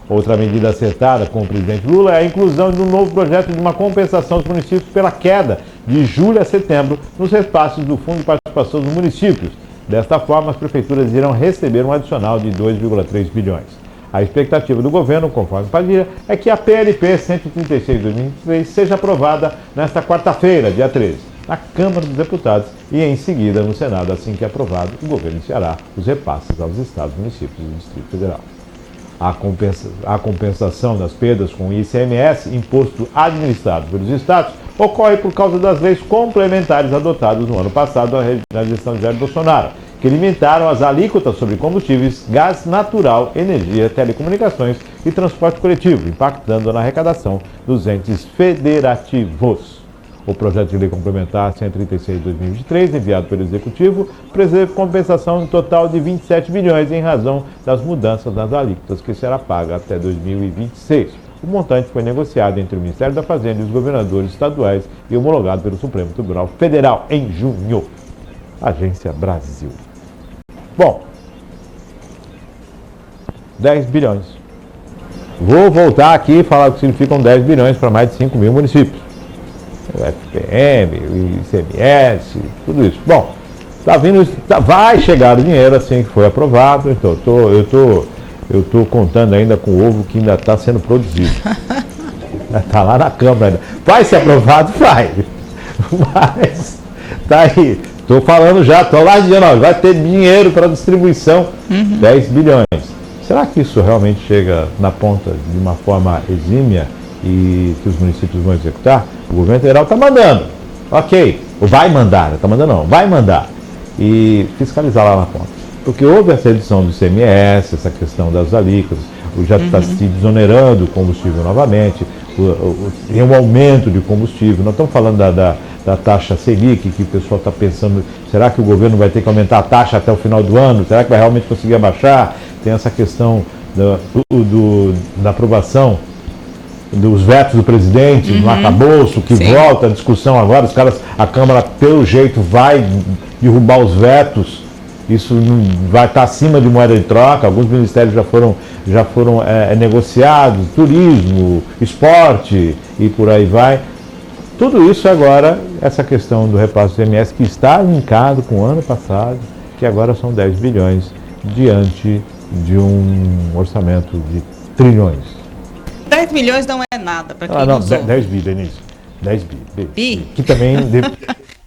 Outra medida acertada com o presidente Lula é a inclusão de um novo projeto de uma compensação dos municípios pela queda de julho a setembro nos repasses do Fundo de Participação dos Municípios. Desta forma, as prefeituras irão receber um adicional de 2,3 bilhões. A expectativa do governo, conforme Padilha, é que a PLP 136 de 2023 seja aprovada nesta quarta-feira, dia 13, na Câmara dos Deputados e em seguida no Senado. Assim que aprovado, o governo iniciará os repasses aos estados, municípios e do Distrito Federal. A compensação das perdas com o ICMS, imposto administrado pelos estados, ocorre por causa das leis complementares adotadas no ano passado na gestão de Jair Bolsonaro, que limitaram as alíquotas sobre combustíveis, gás natural, energia, telecomunicações e transporte coletivo, impactando na arrecadação dos entes federativos. O projeto de lei complementar 136 de 2023, enviado pelo Executivo, prevê compensação no total de 27 bilhões em razão das mudanças nas alíquotas, que será paga até 2026. O montante foi negociado entre o Ministério da Fazenda e os governadores estaduais e homologado pelo Supremo Tribunal Federal em junho. Agência Brasil. Bom, 10 bilhões. Vou voltar aqui e falar o que significam 10 bilhões para mais de 5 mil municípios. O FPM, o ICMS, tudo isso. Bom, vai chegar o dinheiro assim que foi aprovado, então eu tô contando ainda com o ovo que ainda está sendo produzido. Está lá na Câmara ainda. Vai ser aprovado? Vai. Mas tá aí. Estou falando já, estou lá dizendo, vai ter dinheiro para distribuição, 10 bilhões. Será que isso realmente chega na ponta de uma forma exímia e que os municípios vão executar? O governo federal está mandando, ok, vai mandar, não está mandando não, vai mandar. E fiscalizar lá na ponta. Porque houve essa redução do ICMS, essa questão das alíquotas, já está se desonerando o combustível novamente, tem um aumento de combustível. Nós estamos falando da taxa Selic, que o pessoal está pensando, será que o governo vai ter que aumentar a taxa até o final do ano? Será que vai realmente conseguir abaixar? Tem essa questão da aprovação dos vetos do presidente no arcabouço, que volta a discussão agora, a Câmara, pelo jeito, vai derrubar os vetos. Isso vai estar acima de moeda de troca, alguns ministérios já foram negociados, turismo, esporte e por aí vai. Tudo isso agora, essa questão do repasse do ICMS, que está linkado com o ano passado, que agora são 10 bilhões diante de um orçamento de trilhões. 10 milhões não é nada para quem não, usou. 10 bi, Denise. 10 bi. Bi? Que também...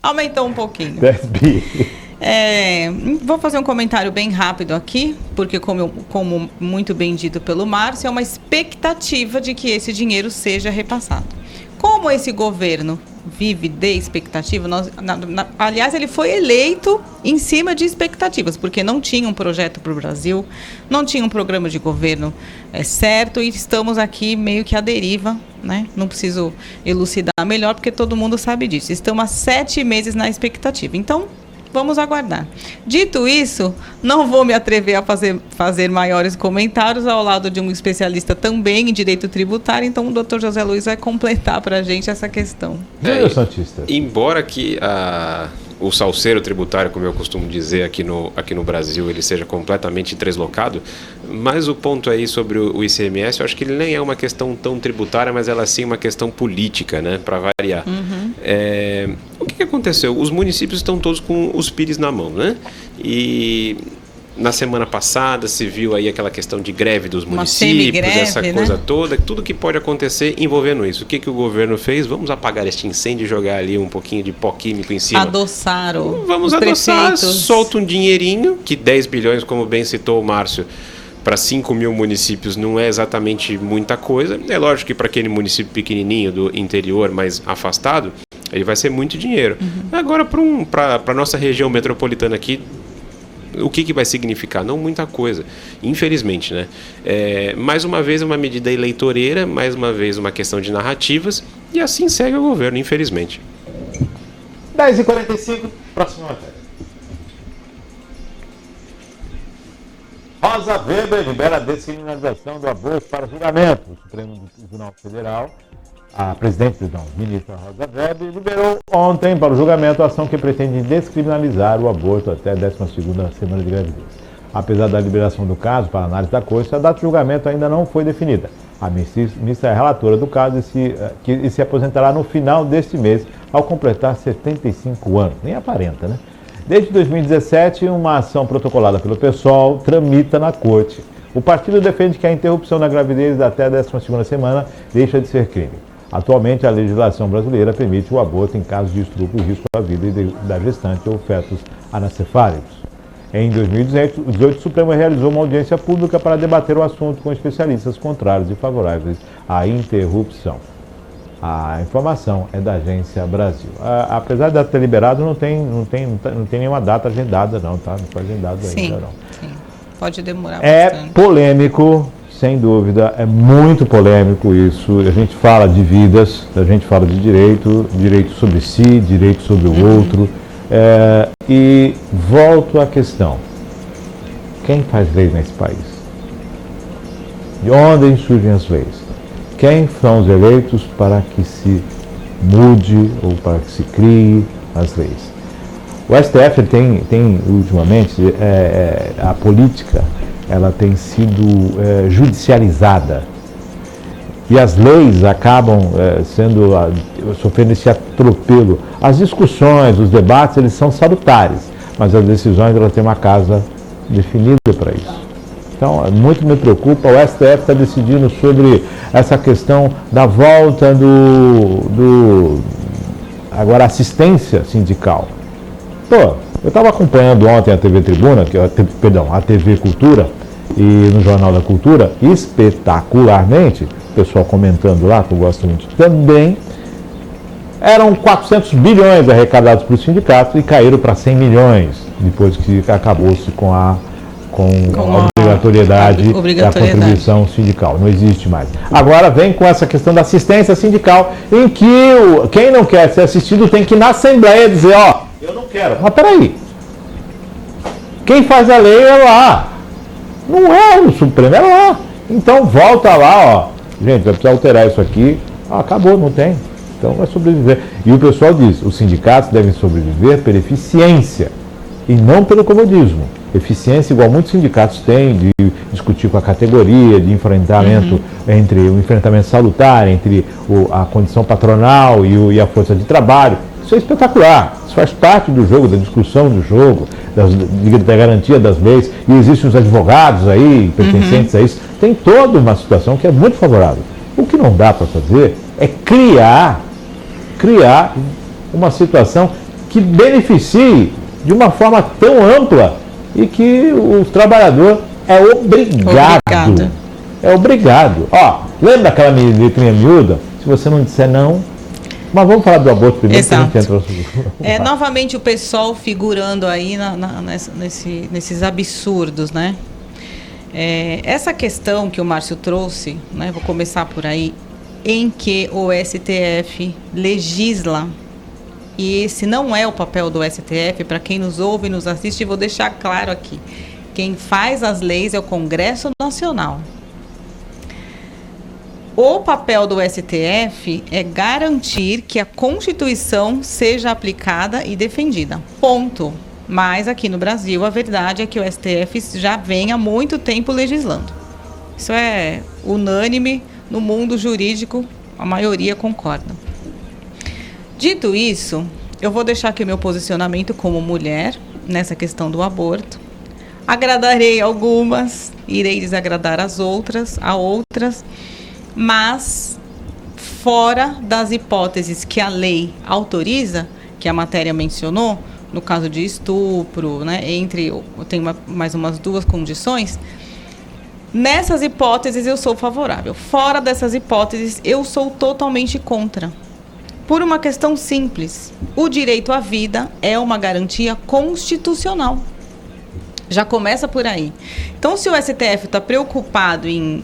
Aumentou um pouquinho. 10 bi. Vou fazer um comentário bem rápido aqui, porque como muito bem dito pelo Márcio, é uma expectativa de que esse dinheiro seja repassado. Como esse governo vive de expectativa, aliás, ele foi eleito em cima de expectativas, porque não tinha um projeto para o Brasil, não tinha um programa de governo certo, e estamos aqui meio que à deriva, né? Não preciso elucidar melhor, porque todo mundo sabe disso. Estamos há 7 meses na expectativa. Então, vamos aguardar. Dito isso, não vou me atrever a fazer maiores comentários ao lado de um especialista também em direito tributário, então o Dr. José Luiz vai completar para a gente essa questão. Santista. Embora que o salseiro tributário, como eu costumo dizer aqui no Brasil, ele seja completamente deslocado, mas o ponto aí sobre o ICMS, eu acho que ele nem é uma questão tão tributária, mas ela sim é uma questão política, né, para variar. O que aconteceu? Os municípios estão todos com os pires na mão, né? E Na semana passada se viu aí aquela questão de greve dos Uma municípios, semigreve, essa né? coisa toda, tudo que pode acontecer envolvendo isso. O que o governo fez? Vamos apagar este incêndio e jogar ali um pouquinho de pó químico em cima. Adoçaram Vamos os adoçar, prefeitos. solta um dinheirinho, que 10 bilhões, como bem citou o Márcio, para 5 mil municípios não é exatamente muita coisa. É lógico que para aquele município pequenininho do interior, mais afastado, ele vai ser muito dinheiro. Agora, para a nossa região metropolitana aqui, o que vai significar? Não muita coisa, infelizmente, né? Mais uma vez uma medida eleitoreira, mais uma vez uma questão de narrativas, e assim segue o governo, infelizmente. 10h45, próxima matéria. Rosa Weber libera a descriminalização do aborto para julgamento. O Supremo Tribunal Federal, a ministra Rosa Weber, liberou ontem para o julgamento a ação que pretende descriminalizar o aborto até a 12ª semana de gravidez. Apesar da liberação do caso para análise da corte, a data de julgamento ainda não foi definida. A ministra é relatora do caso e se aposentará no final deste mês, ao completar 75 anos. Nem aparenta, né? Desde 2017, uma ação protocolada pelo PSOL tramita na corte. O partido defende que a interrupção da gravidez até a 12ª semana deixa de ser crime. Atualmente, a legislação brasileira permite o aborto em caso de estupro e risco à vida da gestante ou fetos anacefálicos. Em 2018, o Supremo realizou uma audiência pública para debater o assunto com especialistas contrários e favoráveis à interrupção. A informação é da Agência Brasil. Apesar de ela ter liberado, não tem nenhuma data agendada, não, tá? Não foi agendado ainda, não. Sim, pode demorar É bastante. polêmico, sem dúvida, é muito polêmico isso. A gente fala de vidas, a gente fala de direito sobre si, direito sobre o outro. E volto à questão. Quem faz leis nesse país? De onde surgem as leis? Quem são os eleitos para que se mude ou para que se crie as leis? O STF tem ultimamente, a política, ela tem sido judicializada. E as leis acabam sofrendo esse atropelo. As discussões, os debates, eles são salutares, mas as decisões, elas têm uma casa definida para isso. Então, muito me preocupa, o STF está decidindo sobre essa questão da volta agora, assistência sindical. Pô, eu estava acompanhando ontem a TV Tribuna, a TV Cultura, e no Jornal da Cultura, espetacularmente, o pessoal comentando lá, que eu gosto muito também, eram 400 bilhões arrecadados para os sindicatos e caíram para 100 milhões, depois que acabou-se com a obrigatoriedade da contribuição sindical. Não existe mais. Agora vem com essa questão da assistência sindical, em que quem não quer ser assistido tem que ir na Assembleia dizer, eu não quero. Mas peraí, quem faz a lei é lá, não é o Supremo, é lá. Então volta lá, gente, vai precisar alterar isso aqui. Acabou, não tem. Então vai sobreviver. E o pessoal diz, os sindicatos devem sobreviver pela eficiência e não pelo comodismo. Eficiência igual muitos sindicatos têm, de discutir com a categoria, de enfrentamento, entre o enfrentamento salutar, entre a condição patronal e a força de trabalho. Isso é espetacular, isso faz parte do jogo, da discussão do jogo, da garantia das leis, e existem os advogados aí, pertencentes a isso. Tem toda uma situação que é muito favorável. O que não dá para fazer é criar uma situação que beneficie de uma forma tão ampla e que o trabalhador é obrigado. É obrigado. Lembra daquela letrinha miúda? Se você não disser não... Mas vamos falar do aborto primeiro. Exato. Que a gente entra novamente o pessoal figurando aí nesses absurdos, né? Essa questão que o Márcio trouxe, né? Vou começar por aí, em que o STF legisla. E esse não é o papel do STF, para quem nos ouve e nos assiste, vou deixar claro aqui. Quem faz as leis é o Congresso Nacional. O papel do STF é garantir que a Constituição seja aplicada e defendida. Ponto. Mas aqui no Brasil, a verdade é que o STF já vem há muito tempo legislando. Isso é unânime no mundo jurídico, a maioria concorda. Dito isso, eu vou deixar aqui o meu posicionamento como mulher nessa questão do aborto. Agradarei algumas, irei desagradar a outras, mas fora das hipóteses que a lei autoriza, que a matéria mencionou, no caso de estupro, né, tem mais umas 2 condições. Nessas hipóteses eu sou favorável. Fora dessas hipóteses eu sou totalmente contra. Por uma questão simples. O direito à vida é uma garantia constitucional. Já começa por aí. Então, se o STF está preocupado em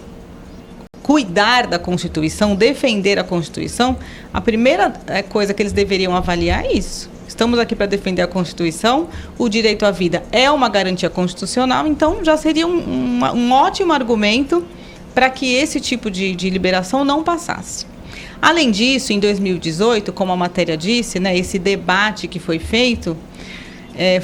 cuidar da Constituição, defender a Constituição, a primeira coisa que eles deveriam avaliar é isso. Estamos aqui para defender a Constituição, o direito à vida é uma garantia constitucional, então já seria um ótimo argumento para que esse tipo de liberação não passasse. Além disso, em 2018, como a matéria disse, né, esse debate que foi feito,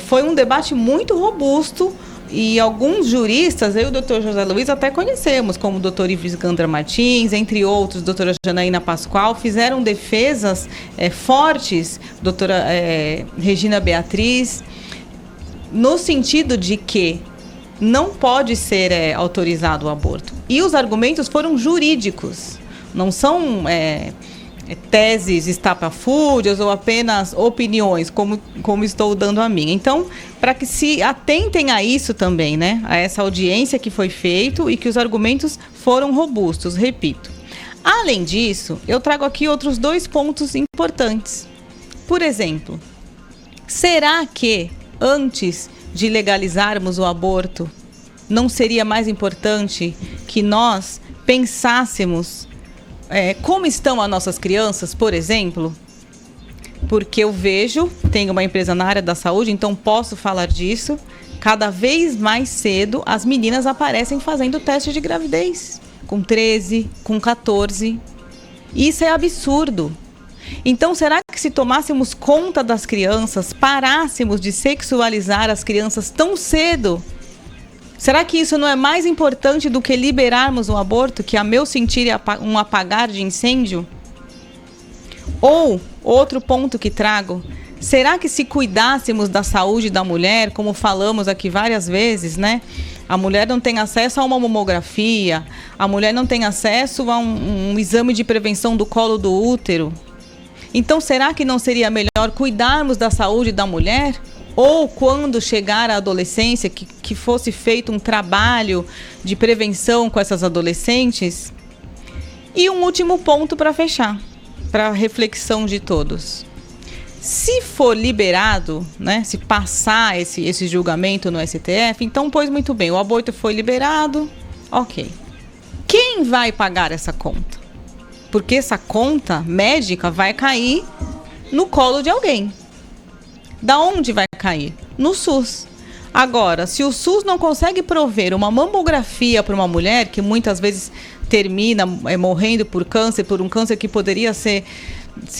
foi um debate muito robusto e alguns juristas, eu e o doutor José Luiz até conhecemos, como o doutor Ives Gandra Martins, entre outros, doutora Janaína Pascoal, fizeram defesas fortes, doutora Regina Beatriz, no sentido de que não pode ser autorizado o aborto. E os argumentos foram jurídicos, não são teses estapafúrdias ou apenas opiniões, como estou dando a minha. Então, para que se atentem a isso também, né? A essa audiência que foi feita e que os argumentos foram robustos, repito. Além disso, eu trago aqui outros 2 pontos importantes. Por exemplo, será que antes de legalizarmos o aborto, não seria mais importante que nós pensássemos como estão as nossas crianças, por exemplo? Porque eu vejo, tenho uma empresa na área da saúde, então posso falar disso, cada vez mais cedo as meninas aparecem fazendo teste de gravidez, com 13, com 14. Isso é absurdo. Então, será que se tomássemos conta das crianças, parássemos de sexualizar as crianças tão cedo, será que isso não é mais importante do que liberarmos o aborto, que a meu sentir é um apagar de incêndio? Ou, outro ponto que trago, será que se cuidássemos da saúde da mulher, como falamos aqui várias vezes, né? A mulher não tem acesso a uma mamografia, a mulher não tem acesso a um exame de prevenção do colo do útero. Então, será que não seria melhor cuidarmos da saúde da mulher? Ou quando chegar à adolescência, que fosse feito um trabalho de prevenção com essas adolescentes? E um último ponto para fechar, para a reflexão de todos. Se for liberado, né, se passar esse julgamento no STF, então, pois muito bem, o aborto foi liberado, ok. Quem vai pagar essa conta? Porque essa conta médica vai cair no colo de alguém. Da onde vai cair? No SUS. Agora, se o SUS não consegue prover uma mamografia para uma mulher, que muitas vezes termina morrendo por um câncer que poderia ser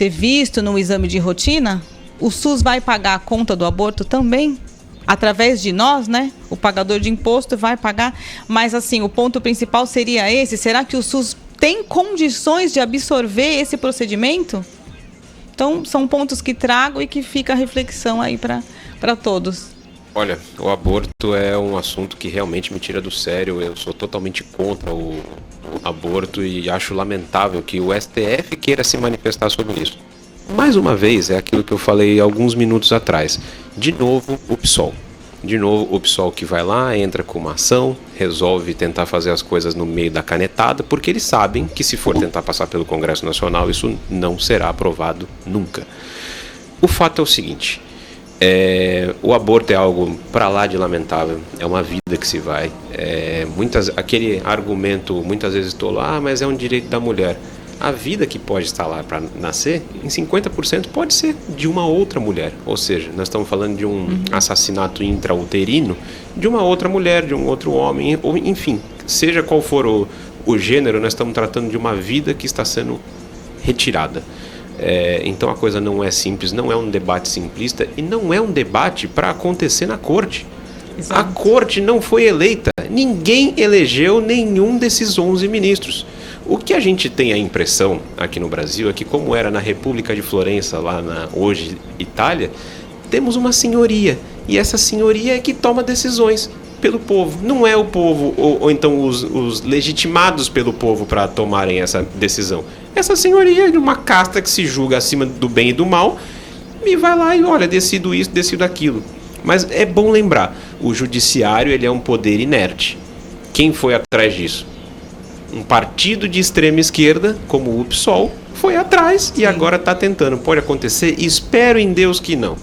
visto no exame de rotina, o SUS vai pagar a conta do aborto também? Através de nós, né? O pagador de imposto vai pagar. Mas, assim, o ponto principal seria esse. Será que o SUS tem condições de absorver esse procedimento? Então, são pontos que trago e que fica a reflexão aí para todos. Olha, o aborto é um assunto que realmente me tira do sério. Eu sou totalmente contra o aborto e acho lamentável que o STF queira se manifestar sobre isso. Mais uma vez, é aquilo que eu falei alguns minutos atrás. De novo, o PSOL. De novo, o PSOL que vai lá, entra com uma ação, resolve tentar fazer as coisas no meio da canetada, porque eles sabem que se for tentar passar pelo Congresso Nacional, isso não será aprovado nunca. O fato é o seguinte, o aborto é algo para lá de lamentável, é uma vida que se vai. Aquele argumento, muitas vezes tolo, mas é um direito da mulher. A vida que pode estar lá para nascer, em 50% pode ser de uma outra mulher. Ou seja, nós estamos falando de um assassinato intrauterino de uma outra mulher, de um outro homem, ou enfim, seja qual for o gênero, nós estamos tratando de uma vida que está sendo retirada. Então a coisa não é simples, não é um debate simplista e não é um debate para acontecer na corte. Exato. A corte não foi eleita, ninguém elegeu nenhum desses 11 ministros. O que a gente tem a impressão aqui no Brasil é que, como era na República de Florença, lá na hoje Itália, temos uma senhoria. E essa senhoria é que toma decisões. pelo povo. Não é o povo, ou então os legitimados pelo povo para tomarem essa decisão. Essa senhoria de uma casta que se julga acima do bem e do mal, e vai lá e olha, decido isso, decido aquilo. Mas é bom lembrar, o judiciário ele é um poder inerte. Quem foi atrás disso? Um partido de extrema esquerda, como o PSOL, foi atrás e agora está tentando. Pode acontecer? Espero em Deus que não.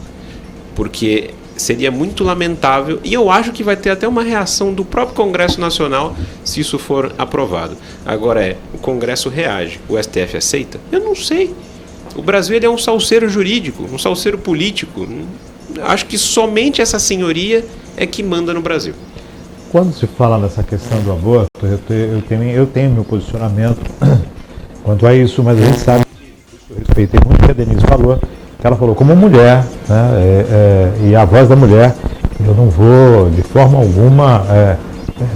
Porque seria muito lamentável, e eu acho que vai ter até uma reação do próprio Congresso Nacional se isso for aprovado. Agora o Congresso reage, o STF aceita? Eu não sei. O Brasil ele é um salseiro jurídico, um salseiro político. Acho que somente essa senhoria é que manda no Brasil. Quando se fala nessa questão do aborto, eu tenho meu posicionamento quanto a isso, mas a gente sabe, eu respeitei muito o que a Denise falou, que ela falou como mulher, né, e a voz da mulher, eu não vou de forma alguma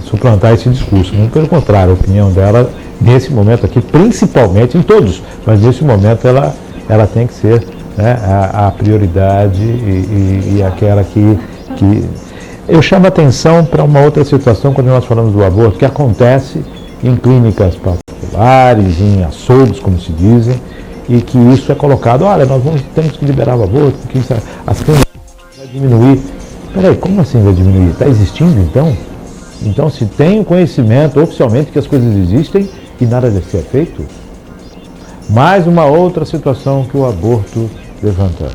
suplantar esse discurso, muito pelo contrário, a opinião dela nesse momento aqui, principalmente em todos, mas nesse momento ela tem que ser, né, a prioridade e aquela que eu chamo a atenção para uma outra situação quando nós falamos do aborto, que acontece em clínicas particulares, em açougues, como se dizem, e que isso é colocado, olha, temos que liberar o aborto, porque as clínicas vão diminuir. Peraí, como assim vai diminuir? Está existindo então? Então se tem o conhecimento oficialmente que as coisas existem e nada deve ser feito? Mais uma outra situação que o aborto levanta.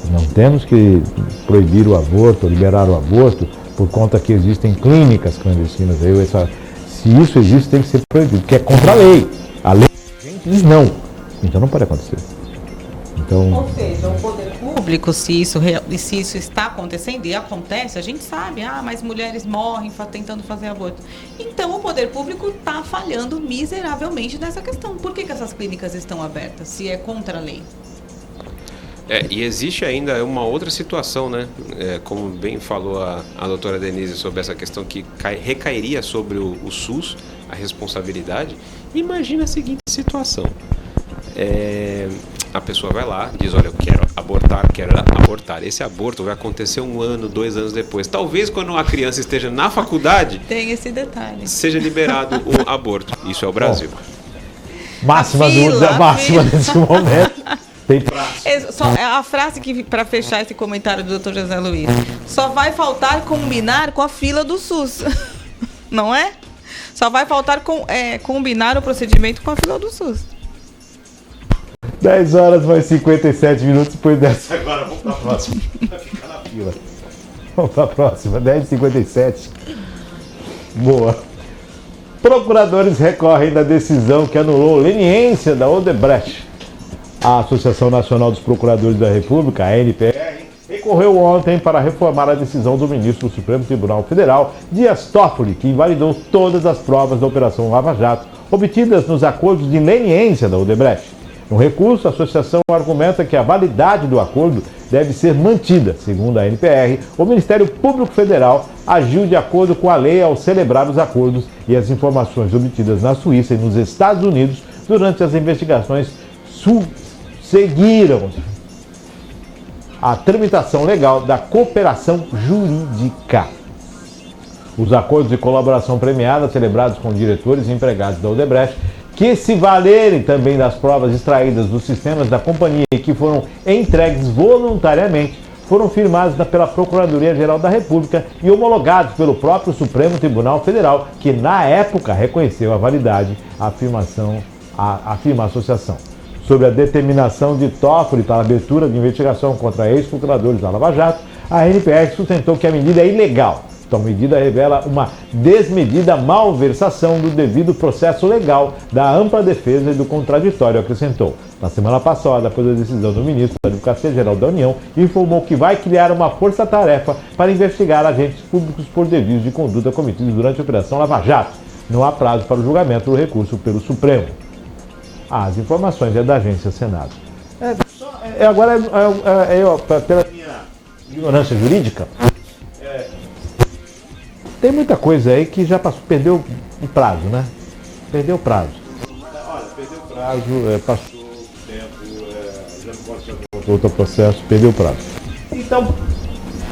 Não temos que proibir o aborto, liberar o aborto, por conta que existem clínicas clandestinas. Se isso existe, tem que ser proibido, porque é contra a lei. A lei diz não. Então não pode acontecer. Então, ou seja, o poder público, se isso está acontecendo, e acontece, a gente sabe, mas mulheres morrem tentando fazer aborto. Então o poder público está falhando miseravelmente nessa questão. Por que essas clínicas estão abertas, se é contra a lei? E existe ainda uma outra situação, né? Como bem falou a doutora Denise sobre essa questão que recairia sobre o SUS, a responsabilidade. Imagina a seguinte situação. A pessoa vai lá, diz, olha, eu quero abortar. Esse aborto vai acontecer 1 ano, 2 anos depois. Talvez quando a criança esteja na faculdade, tem esse detalhe, seja liberado o aborto. Isso é o Brasil. Máxima nesse momento. Tem a frase que, para fechar esse comentário do Dr. José Luiz, só vai faltar combinar com a fila do SUS. Não é? Só vai faltar combinar o procedimento com a fila do SUS. 10 horas mais 57 minutos depois dessa. Agora vamos para a próxima. Vai ficar na fila. Vamos para a próxima, 10h57. Boa. Procuradores recorrem da decisão que anulou leniência da Odebrecht. A Associação Nacional dos Procuradores da República, a ANPR, recorreu ontem para reformar a decisão do ministro do Supremo Tribunal Federal, Dias Toffoli, que invalidou todas as provas da Operação Lava Jato, obtidas nos acordos de leniência da Odebrecht. No recurso, a associação argumenta que a validade do acordo deve ser mantida. Segundo a ANPR, o Ministério Público Federal agiu de acordo com a lei ao celebrar os acordos e as informações obtidas na Suíça e nos Estados Unidos durante as investigações seguiram a tramitação legal da cooperação jurídica. Os acordos de colaboração premiada celebrados com diretores e empregados da Odebrecht, que se valerem também das provas extraídas dos sistemas da companhia e que foram entregues voluntariamente, foram firmados pela Procuradoria-Geral da República e homologados pelo próprio Supremo Tribunal Federal, que na época reconheceu a validade afirma a associação. Sobre a determinação de Toffoli para a abertura de investigação contra ex-procuradores da Lava Jato, a ANPR sustentou que a medida é ilegal. Tal medida revela uma desmedida malversação do devido processo legal, da ampla defesa e do contraditório, acrescentou. Na semana passada, após a decisão do ministro da Advocacia-Geral da União, informou que vai criar uma força-tarefa para investigar agentes públicos por desvios de conduta cometidos durante a Operação Lava Jato. Não há prazo para o julgamento do recurso pelo Supremo. As informações é da Agência Senado. Pela minha ignorância jurídica, tem muita coisa aí que já perdeu o prazo, né? Perdeu o prazo. Olha, perdeu o prazo, passou o tempo, já não pode ser outro processo, perdeu o prazo. Então,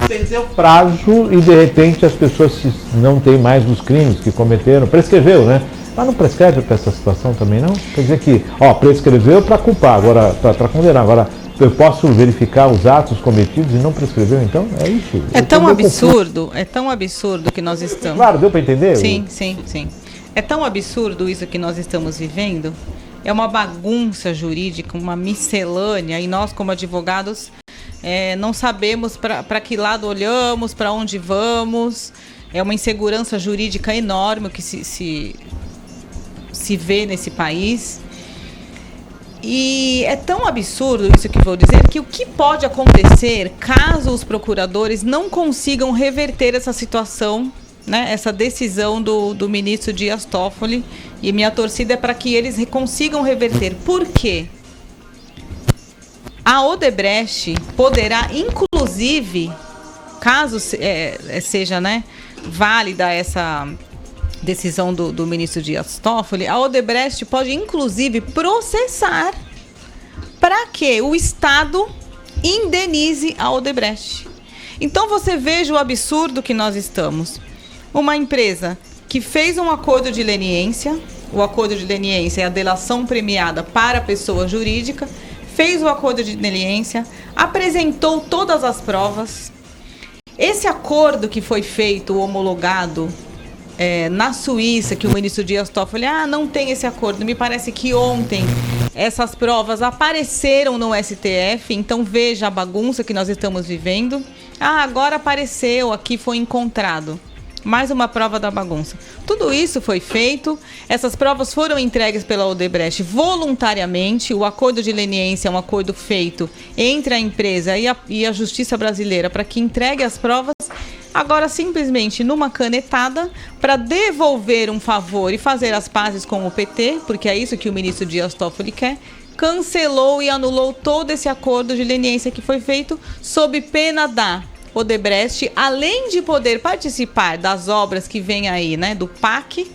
perdeu o prazo e de repente as pessoas não têm mais os crimes que cometeram. Prescreveu, né? Mas não prescreve para essa situação também, não? Quer dizer que, prescreveu para culpar, agora para condenar. Agora, eu posso verificar os atos cometidos e não prescreveu, então? É isso. É tão absurdo que nós estamos... Claro, deu para entender? Sim. É tão absurdo isso que nós estamos vivendo. É uma bagunça jurídica, uma miscelânea, e nós, como advogados, não sabemos para que lado olhamos, para onde vamos. É uma insegurança jurídica enorme que se vê nesse país. E é tão absurdo isso que vou dizer, que o que pode acontecer caso os procuradores não consigam reverter essa situação, né, essa decisão do ministro Dias Toffoli, e minha torcida é para que eles consigam reverter. Por quê? A Odebrecht poderá, inclusive, caso seja, né, válida essa decisão do ministro Dias Toffoli, a Odebrecht pode, inclusive, processar para que o Estado indenize a Odebrecht. Então, você veja o absurdo que nós estamos. Uma empresa que fez um acordo de leniência, o acordo de leniência é a delação premiada para a pessoa jurídica, fez o acordo de leniência, apresentou todas as provas. Esse acordo que foi feito, homologado na Suíça, que o ministro Dias Toffoli, não tem esse acordo. Me parece que ontem essas provas apareceram no STF, então veja a bagunça que nós estamos vivendo. Agora apareceu, aqui foi encontrado. Mais uma prova da bagunça. Tudo isso foi feito, essas provas foram entregues pela Odebrecht voluntariamente. O acordo de leniência é um acordo feito entre a empresa e a Justiça Brasileira para que entregue as provas. Agora, simplesmente, numa canetada, para devolver um favor e fazer as pazes com o PT, porque é isso que o ministro Dias Toffoli quer, cancelou e anulou todo esse acordo de leniência que foi feito sob pena da Odebrecht, além de poder participar das obras que vem aí, né, do PAC,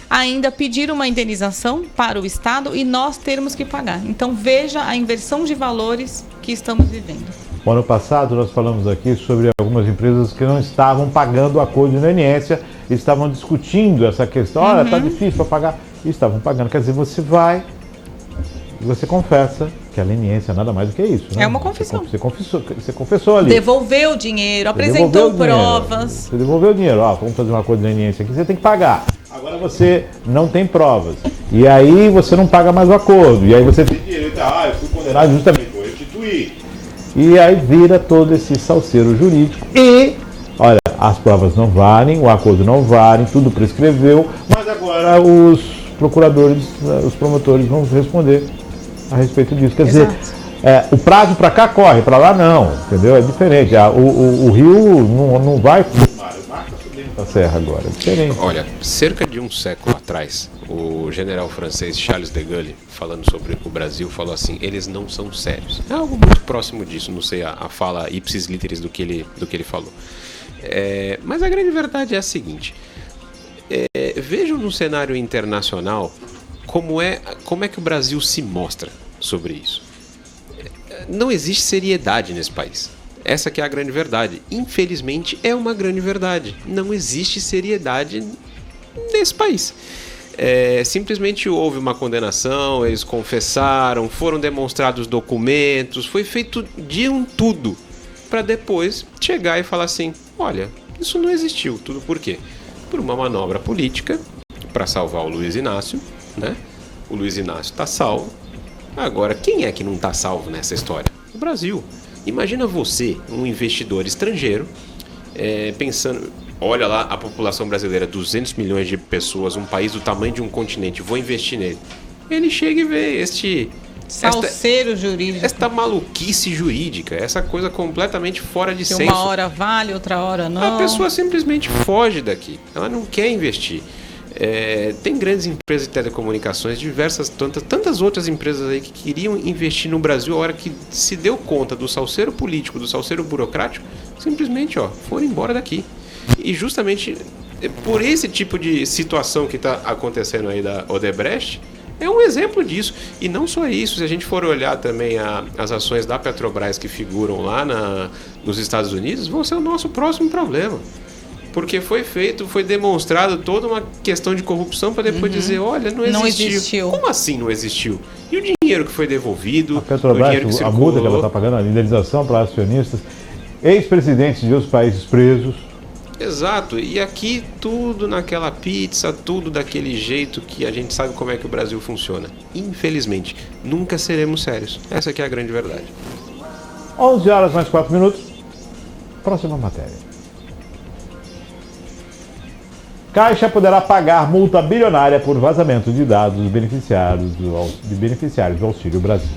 ainda pedir uma indenização para o Estado e nós termos que pagar. Então, veja a inversão de valores que estamos vivendo. O ano passado nós falamos aqui sobre algumas empresas que não estavam pagando o acordo de leniência, estavam discutindo essa questão. Olha, está difícil para pagar. E estavam pagando. Quer dizer, você vai e você confessa que a leniência é nada mais do que isso, né? É uma confissão. Você confessou ali. Devolveu o dinheiro, apresentou provas. Você devolveu o dinheiro. Vamos fazer um acordo de leniência aqui, você tem que pagar. Agora você não tem provas. E aí você não paga mais o acordo. E aí você tem direito eu fui condenado justamente, vou restituir. E aí vira todo esse salseiro jurídico. E, olha, as provas não valem, o acordo não vale, tudo prescreveu, mas agora os procuradores, os promotores vão responder a respeito disso. Quer dizer, o prazo para cá corre, para lá não, entendeu? É diferente. O rio não vai... O mar está subindo para a serra agora, é diferente. Olha, cerca de um século atrás, o general francês Charles de Gaulle, falando sobre o Brasil, falou assim: eles não são sérios. É algo muito próximo disso, não sei a fala ipsis literis do que ele falou. Mas a grande verdade é a seguinte: vejam no cenário internacional como é que o Brasil se mostra sobre isso. Não existe seriedade nesse país. Essa que é a grande verdade. Infelizmente, é uma grande verdade. Não existe seriedade nesse país. Simplesmente houve uma condenação, eles confessaram, foram demonstrados documentos, foi feito de um tudo para depois chegar e falar assim: olha, isso não existiu. Tudo por quê? Por uma manobra política para salvar o Luiz Inácio, né? O Luiz Inácio está salvo. Agora, quem é que não está salvo nessa história? O Brasil. Imagina você, um investidor estrangeiro, pensando... Olha lá a população brasileira, 200 milhões de pessoas, um país do tamanho de um continente, vou investir nele. Ele chega e vê salseiro jurídico. Esta maluquice jurídica, essa coisa completamente fora de senso. Uma hora vale, outra hora não. A pessoa simplesmente foge daqui, ela não quer investir. Tem grandes empresas de telecomunicações, tantas outras empresas aí que queriam investir no Brasil, a hora que se deu conta do salseiro político, do salseiro burocrático, simplesmente foram embora daqui. E justamente por esse tipo de situação que está acontecendo aí da Odebrecht, é um exemplo disso. E não só isso, se a gente for olhar também as ações da Petrobras que figuram lá nos Estados Unidos, vão ser o nosso próximo problema. Porque foi demonstrado toda uma questão de corrupção para depois dizer, olha, não existiu. Como assim não existiu? E o dinheiro que foi devolvido, a Petrobras, o dinheiro que a multa que ela circulou... está pagando, a indenização para acionistas, ex-presidentes de outros países presos. Exato, e aqui tudo naquela pizza, tudo daquele jeito que a gente sabe como é que o Brasil funciona. Infelizmente, nunca seremos sérios. Essa aqui é a grande verdade. 11 horas mais 4 minutos. Próxima matéria. Caixa poderá pagar multa bilionária por vazamento de dados dos beneficiários do Auxílio Brasil.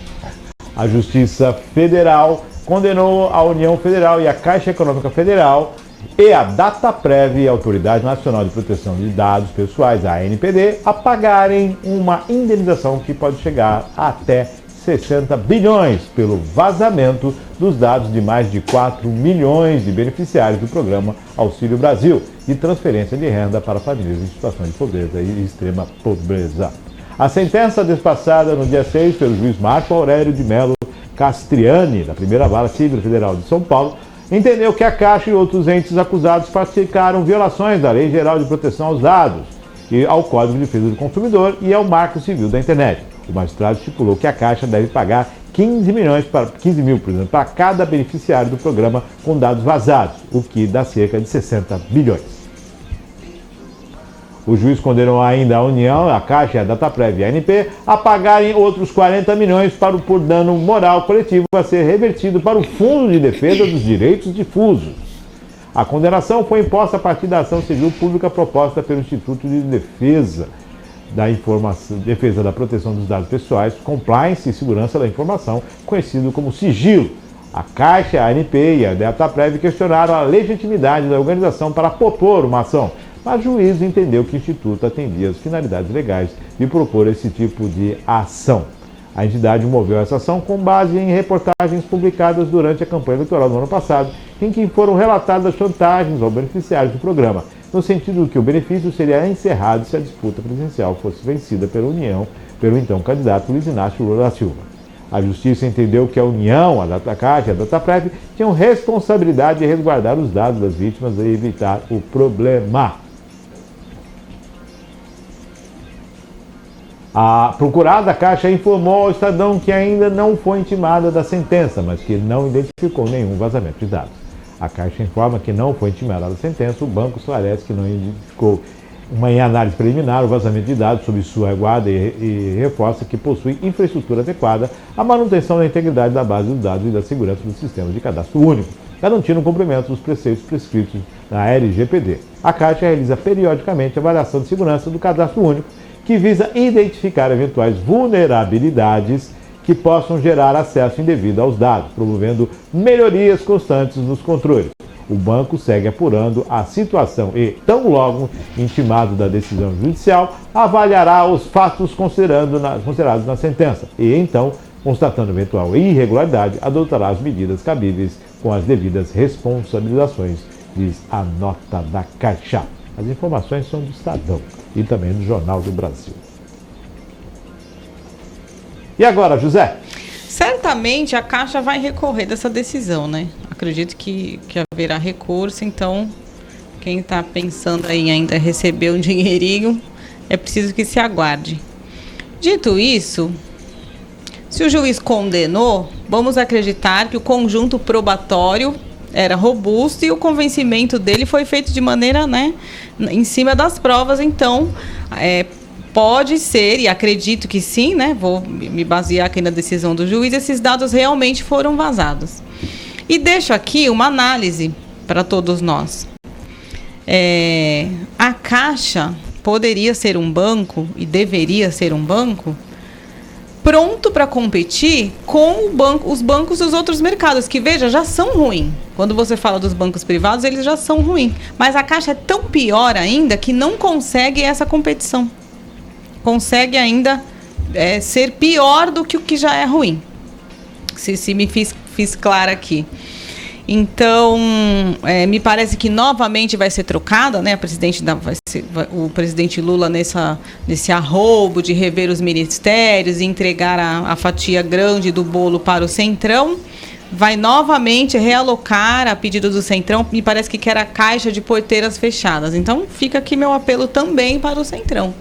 A Justiça Federal condenou a União Federal e a Caixa Econômica Federal e a Dataprev, a Autoridade Nacional de Proteção de Dados Pessoais, a ANPD, a pagarem uma indenização que pode chegar até 60 bilhões pelo vazamento dos dados de mais de 4 milhões de beneficiários do programa Auxílio Brasil e transferência de renda para famílias em situação de pobreza e extrema pobreza. A sentença despassada no dia 6 pelo juiz Marco Aurélio de Mello Castriani, da Primeira Vara Civil Federal de São Paulo, entendeu que a Caixa e outros entes acusados praticaram violações da Lei Geral de Proteção aos Dados e ao Código de Defesa do Consumidor e ao Marco Civil da Internet. O magistrado estipulou que a Caixa deve pagar 15 mil, por exemplo, para cada beneficiário do programa com dados vazados, o que dá cerca de 60 bilhões. O juiz condenou ainda a União, a Caixa, a Dataprev e a ANP a pagarem outros 40 milhões por dano moral coletivo a ser revertido para o Fundo de Defesa dos Direitos Difusos. A condenação foi imposta a partir da ação civil pública proposta pelo Instituto de Defesa da Proteção dos Dados Pessoais, Compliance e Segurança da Informação, conhecido como sigilo. A Caixa, a ANP e a Dataprev questionaram a legitimidade da organização para propor uma ação, mas o juiz entendeu que o Instituto atendia às finalidades legais de propor esse tipo de ação. A entidade moveu essa ação com base em reportagens publicadas durante a campanha eleitoral do ano passado, em que foram relatadas chantagens aos beneficiários do programa, no sentido de que o benefício seria encerrado se a disputa presidencial fosse vencida pela União, pelo então candidato Luiz Inácio Lula da Silva. A Justiça entendeu que a União, a Caixa e a Dataprev tinham responsabilidade de resguardar os dados das vítimas e evitar o problema. A procurada Caixa informou ao Estadão que ainda não foi intimada da sentença, mas que não identificou nenhum vazamento de dados. A Caixa informa que não foi intimada da sentença, o banco esclarece que não identificou em análise preliminar o vazamento de dados sob sua guarda e reforça que possui infraestrutura adequada à manutenção da integridade da base dos dados e da segurança do sistema de cadastro único, garantindo o cumprimento dos preceitos prescritos na LGPD. A Caixa realiza periodicamente a avaliação de segurança do cadastro único, que visa identificar eventuais vulnerabilidades que possam gerar acesso indevido aos dados, promovendo melhorias constantes nos controles. O banco segue apurando a situação e, tão logo intimado da decisão judicial, avaliará os fatos considerados na sentença e, então, constatando eventual irregularidade, adotará as medidas cabíveis com as devidas responsabilizações, diz a nota da Caixa. As informações são do Estadão e também do Jornal do Brasil. E agora, José? Certamente a Caixa vai recorrer dessa decisão, né? Acredito que haverá recurso, então quem está pensando aí em ainda receber um dinheirinho, é preciso que se aguarde. Dito isso, se o juiz condenou, vamos acreditar que o conjunto probatório era robusto e o convencimento dele foi feito de maneira, né, em cima das provas, então pode ser, e acredito que sim, né, vou me basear aqui na decisão do juiz, esses dados realmente foram vazados. E deixo aqui uma análise para todos nós. A Caixa poderia ser um banco, e deveria ser um banco, pronto para competir com os bancos dos outros mercados, que, veja, já são ruins. Quando você fala dos bancos privados, eles já são ruins. Mas a Caixa é tão pior ainda que não consegue essa competição. Consegue ainda ser pior do que o que já é ruim. Se me fiz clara aqui. Então, me parece que novamente vai ser trocada, né? O presidente Lula nesse arrobo de rever os ministérios e entregar a fatia grande do bolo para o Centrão. Vai novamente realocar a pedido do Centrão, me parece que quer a caixa de porteiras fechadas. Então, fica aqui meu apelo também para o Centrão,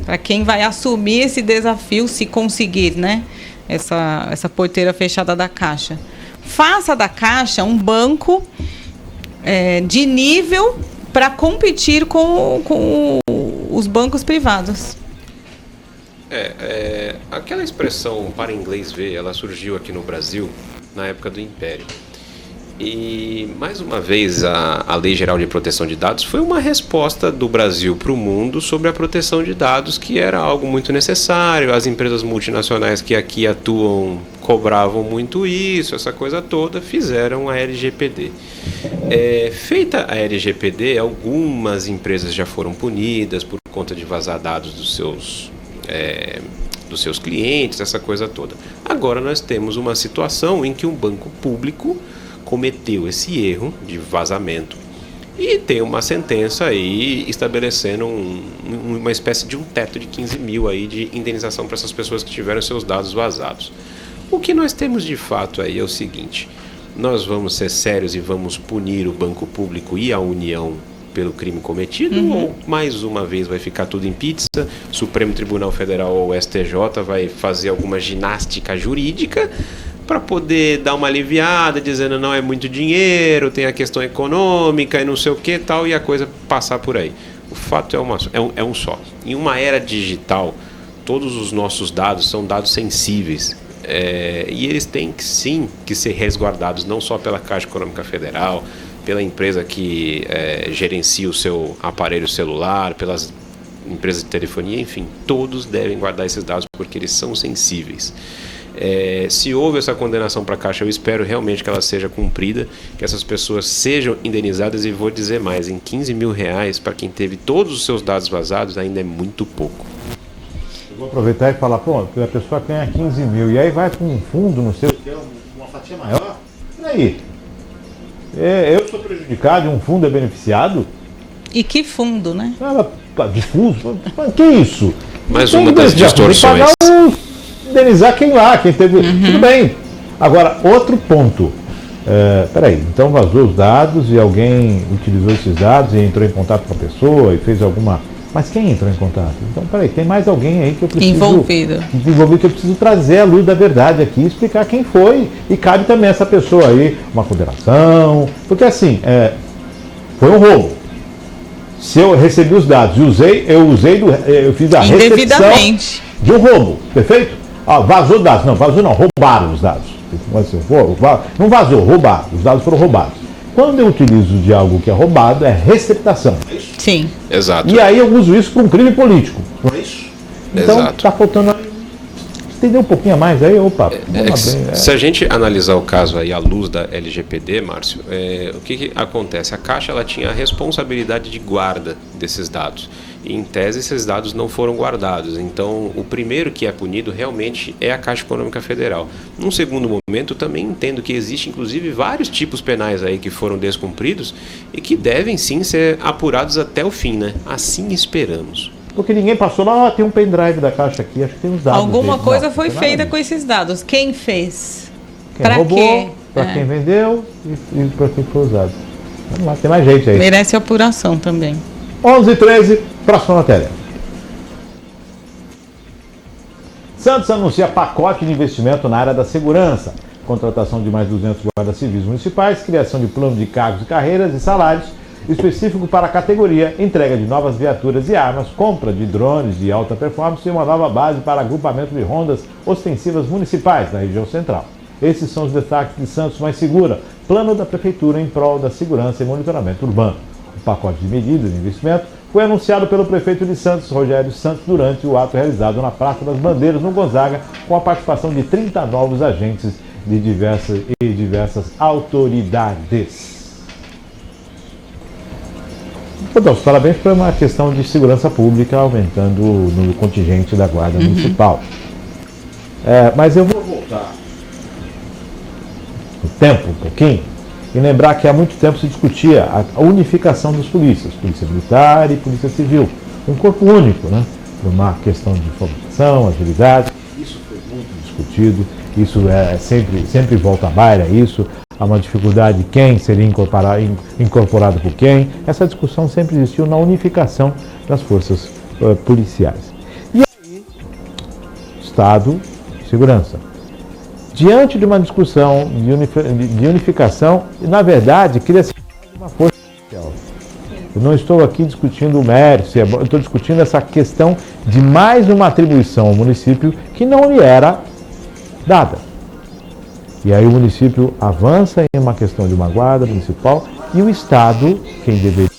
para quem vai assumir esse desafio, se conseguir, né? Essa porteira fechada da Caixa. Faça da Caixa um banco de nível para competir com os bancos privados. Aquela expressão para inglês ver, ela surgiu aqui no Brasil na época do Império. E, mais uma vez, a Lei Geral de Proteção de Dados foi uma resposta do Brasil para o mundo sobre a proteção de dados, que era algo muito necessário. As empresas multinacionais que aqui atuam cobravam muito isso, essa coisa toda, fizeram a LGPD. Feita a LGPD, algumas empresas já foram punidas por conta de vazar dados dos seus clientes, essa coisa toda. Agora nós temos uma situação em que um banco público cometeu esse erro de vazamento e tem uma sentença aí estabelecendo uma espécie de um teto de 15 mil aí de indenização para essas pessoas que tiveram seus dados vazados. O que nós temos de fato aí é o seguinte: nós vamos ser sérios e vamos punir o banco público e a União pelo crime cometido, ou mais uma vez vai ficar tudo em pizza, Supremo Tribunal Federal ou STJ vai fazer alguma ginástica jurídica para poder dar uma aliviada, dizendo não é muito dinheiro, tem a questão econômica e não sei o que tal, e a coisa passar por aí. O fato é um só. Em uma era digital, todos os nossos dados são dados sensíveis. E eles têm sim que ser resguardados, não só pela Caixa Econômica Federal, pela empresa que gerencia o seu aparelho celular, pelas empresas de telefonia, enfim, todos devem guardar esses dados porque eles são sensíveis. Se houve essa condenação para a Caixa, eu espero realmente que ela seja cumprida, que essas pessoas sejam indenizadas, e vou dizer mais, em 15 mil reais para quem teve todos os seus dados vazados ainda é muito pouco. Eu vou aproveitar e falar, a pessoa ganha 15 mil e aí vai para um fundo, não sei o que, uma fatia maior, e aí? Eu sou prejudicado e um fundo é beneficiado? E que fundo, né? Difuso? Que isso? Mais uma das distorções. Indenizar quem teve. Tudo bem. Agora, outro ponto. Peraí, então vazou os dados e alguém utilizou esses dados e entrou em contato com a pessoa e fez alguma. Mas quem entrou em contato? Então, peraí, tem mais alguém aí que eu preciso... Envolvido, que eu preciso trazer à luz da verdade aqui e explicar quem foi. E cabe também essa pessoa aí uma condenação. Porque assim, foi um roubo. Se eu recebi os dados e eu fiz a recepção de um roubo, perfeito? Vazou dados. Não, vazou não, roubaram os dados. Não vazou, roubaram. Os dados foram roubados. Quando eu utilizo de algo que é roubado, é receptação. Sim. Exato. E aí eu uso isso para um crime político. Não é isso? Então, está faltando... Entender um pouquinho a mais aí, Se a gente analisar o caso aí à luz da LGPD, Márcio, o que acontece? A Caixa ela tinha a responsabilidade de guarda desses dados. E, em tese, esses dados não foram guardados. Então, o primeiro que é punido realmente é a Caixa Econômica Federal. Num segundo momento, também entendo que existe, inclusive, vários tipos penais aí que foram descumpridos e que devem, sim, ser apurados até o fim, né? Assim esperamos. Porque ninguém passou lá, tem um pendrive da Caixa aqui, acho que tem os dados. Alguma coisa foi feita com esses dados. Quem fez? Quem roubou, para quem vendeu e para quem foi usado. Vamos lá, tem mais gente aí. Merece apuração também. 11h13, próxima matéria. Santos anuncia pacote de investimento na área da segurança. Contratação de mais 200 guardas civis municipais, criação de plano de cargos e carreiras e salários específico para a categoria, entrega de novas viaturas e armas, compra de drones de alta performance e uma nova base para agrupamento de rondas ostensivas municipais na região central. Esses são os destaques de Santos Mais Segura, plano da Prefeitura em prol da segurança e monitoramento urbano. O pacote de medidas de investimento foi anunciado pelo prefeito de Santos, Rogério Santos, durante o ato realizado na Praça das Bandeiras, no Gonzaga, com a participação de 30 novos agentes de diversas autoridades. Vou dar os parabéns para uma questão de segurança pública, aumentando no contingente da Guarda Municipal. Mas eu vou voltar o tempo um pouquinho e lembrar que há muito tempo se discutia a unificação das polícias, polícia militar e polícia civil, um corpo único, né? Uma questão de informação, agilidade. Isso foi muito discutido, isso sempre volta à baila, isso. Há uma dificuldade de quem seria incorporado por quem. Essa discussão sempre existiu na unificação das forças policiais. E aí, Estado, segurança. Diante de uma discussão de unificação, na verdade, cria-se uma força policial. Eu não estou aqui discutindo o mérito, eu estou discutindo essa questão de mais uma atribuição ao município que não lhe era dada. E aí o município avança em uma questão de uma guarda municipal e o Estado, quem deveria...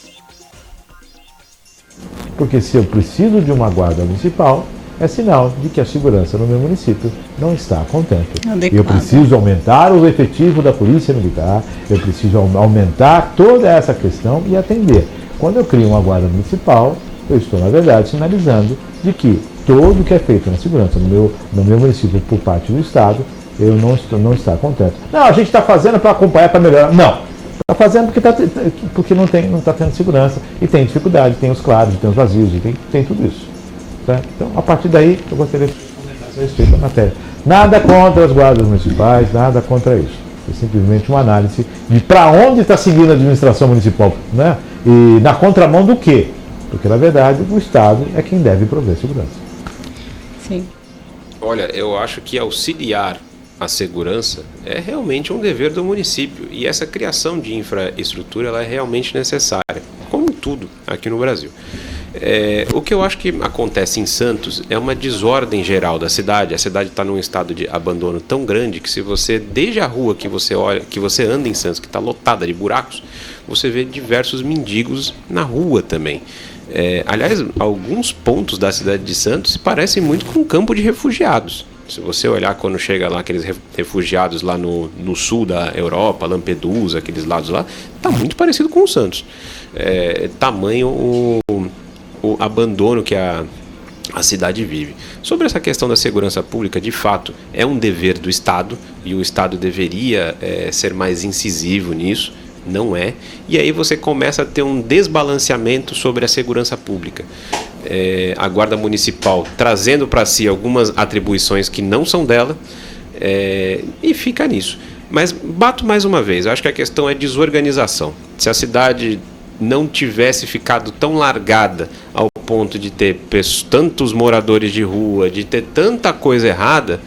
Porque se eu preciso de uma guarda municipal, é sinal de que a segurança no meu município não está contente. Eu preciso aumentar o efetivo da Polícia Militar, eu preciso aumentar toda essa questão e atender. Quando eu crio uma guarda municipal, eu estou, na verdade, sinalizando de que tudo o que é feito na segurança no meu município por parte do Estado, eu não está contente. Não, a gente está fazendo para acompanhar, para melhorar. Não, está fazendo porque não está tendo segurança e tem dificuldade, tem os claros, tem os vazios, tem tudo isso. Tá? Então, a partir daí, eu gostaria de comentar a respeito da matéria. Nada contra as guardas municipais, nada contra isso. É simplesmente uma análise de para onde está seguindo a administração municipal, né? E na contramão do quê? Porque, na verdade, o Estado é quem deve prover segurança. Sim. Olha, eu acho que auxiliar a segurança é realmente um dever do município. E essa criação de infraestrutura ela é realmente necessária, como tudo aqui no Brasil. O que eu acho que acontece em Santos é uma desordem geral da cidade. A cidade está num estado de abandono tão grande que se você, desde a rua que você olha, que você anda em Santos, que está lotada de buracos, você vê diversos mendigos na rua também. Aliás, alguns pontos da cidade de Santos se parecem muito com um campo de refugiados. Se você olhar quando chega lá aqueles refugiados lá no sul da Europa, Lampedusa, aqueles lados lá, está muito parecido com o Santos. Tamanho o abandono que a cidade vive. Sobre essa questão da segurança pública, de fato, é um dever do Estado e o Estado deveria ser mais incisivo nisso, não é. E aí você começa a ter um desbalanceamento sobre a segurança pública. A Guarda Municipal trazendo para si algumas atribuições que não são dela e fica nisso. Mas bato mais uma vez, eu acho que a questão é desorganização. Se a cidade não tivesse ficado tão largada ao ponto de ter tantos moradores de rua, de ter tanta coisa errada,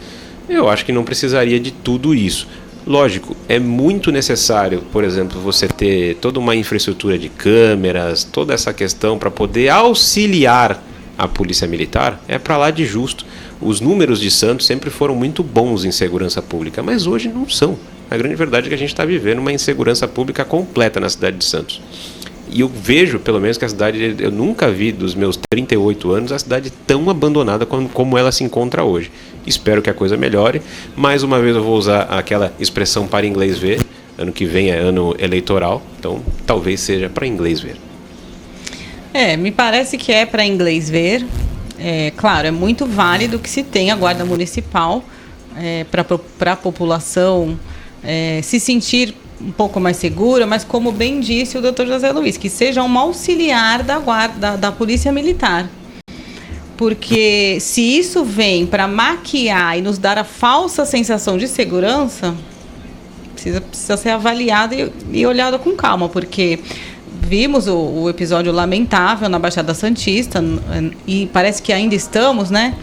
eu acho que não precisaria de tudo isso. Lógico, é muito necessário, por exemplo, você ter toda uma infraestrutura de câmeras, toda essa questão para poder auxiliar a Polícia Militar, é para lá de justo. Os números de Santos sempre foram muito bons em segurança pública, mas hoje não são. A grande verdade é que a gente está vivendo uma insegurança pública completa na cidade de Santos. E eu vejo, pelo menos, que a cidade, eu nunca vi dos meus 38 anos, a cidade tão abandonada como ela se encontra hoje. Espero que a coisa melhore. Mais uma vez eu vou usar aquela expressão para inglês ver. Ano que vem é ano eleitoral, então talvez seja para inglês ver. Me parece que é para inglês ver. Claro, é muito válido que se tenha a guarda municipal para a população se sentir um pouco mais segura, mas como bem disse o Dr. José Luiz, que seja um auxiliar da Polícia Militar. Porque se isso vem para maquiar e nos dar a falsa sensação de segurança, precisa ser avaliado e olhado com calma, porque vimos o episódio lamentável na Baixada Santista e parece que ainda estamos, né?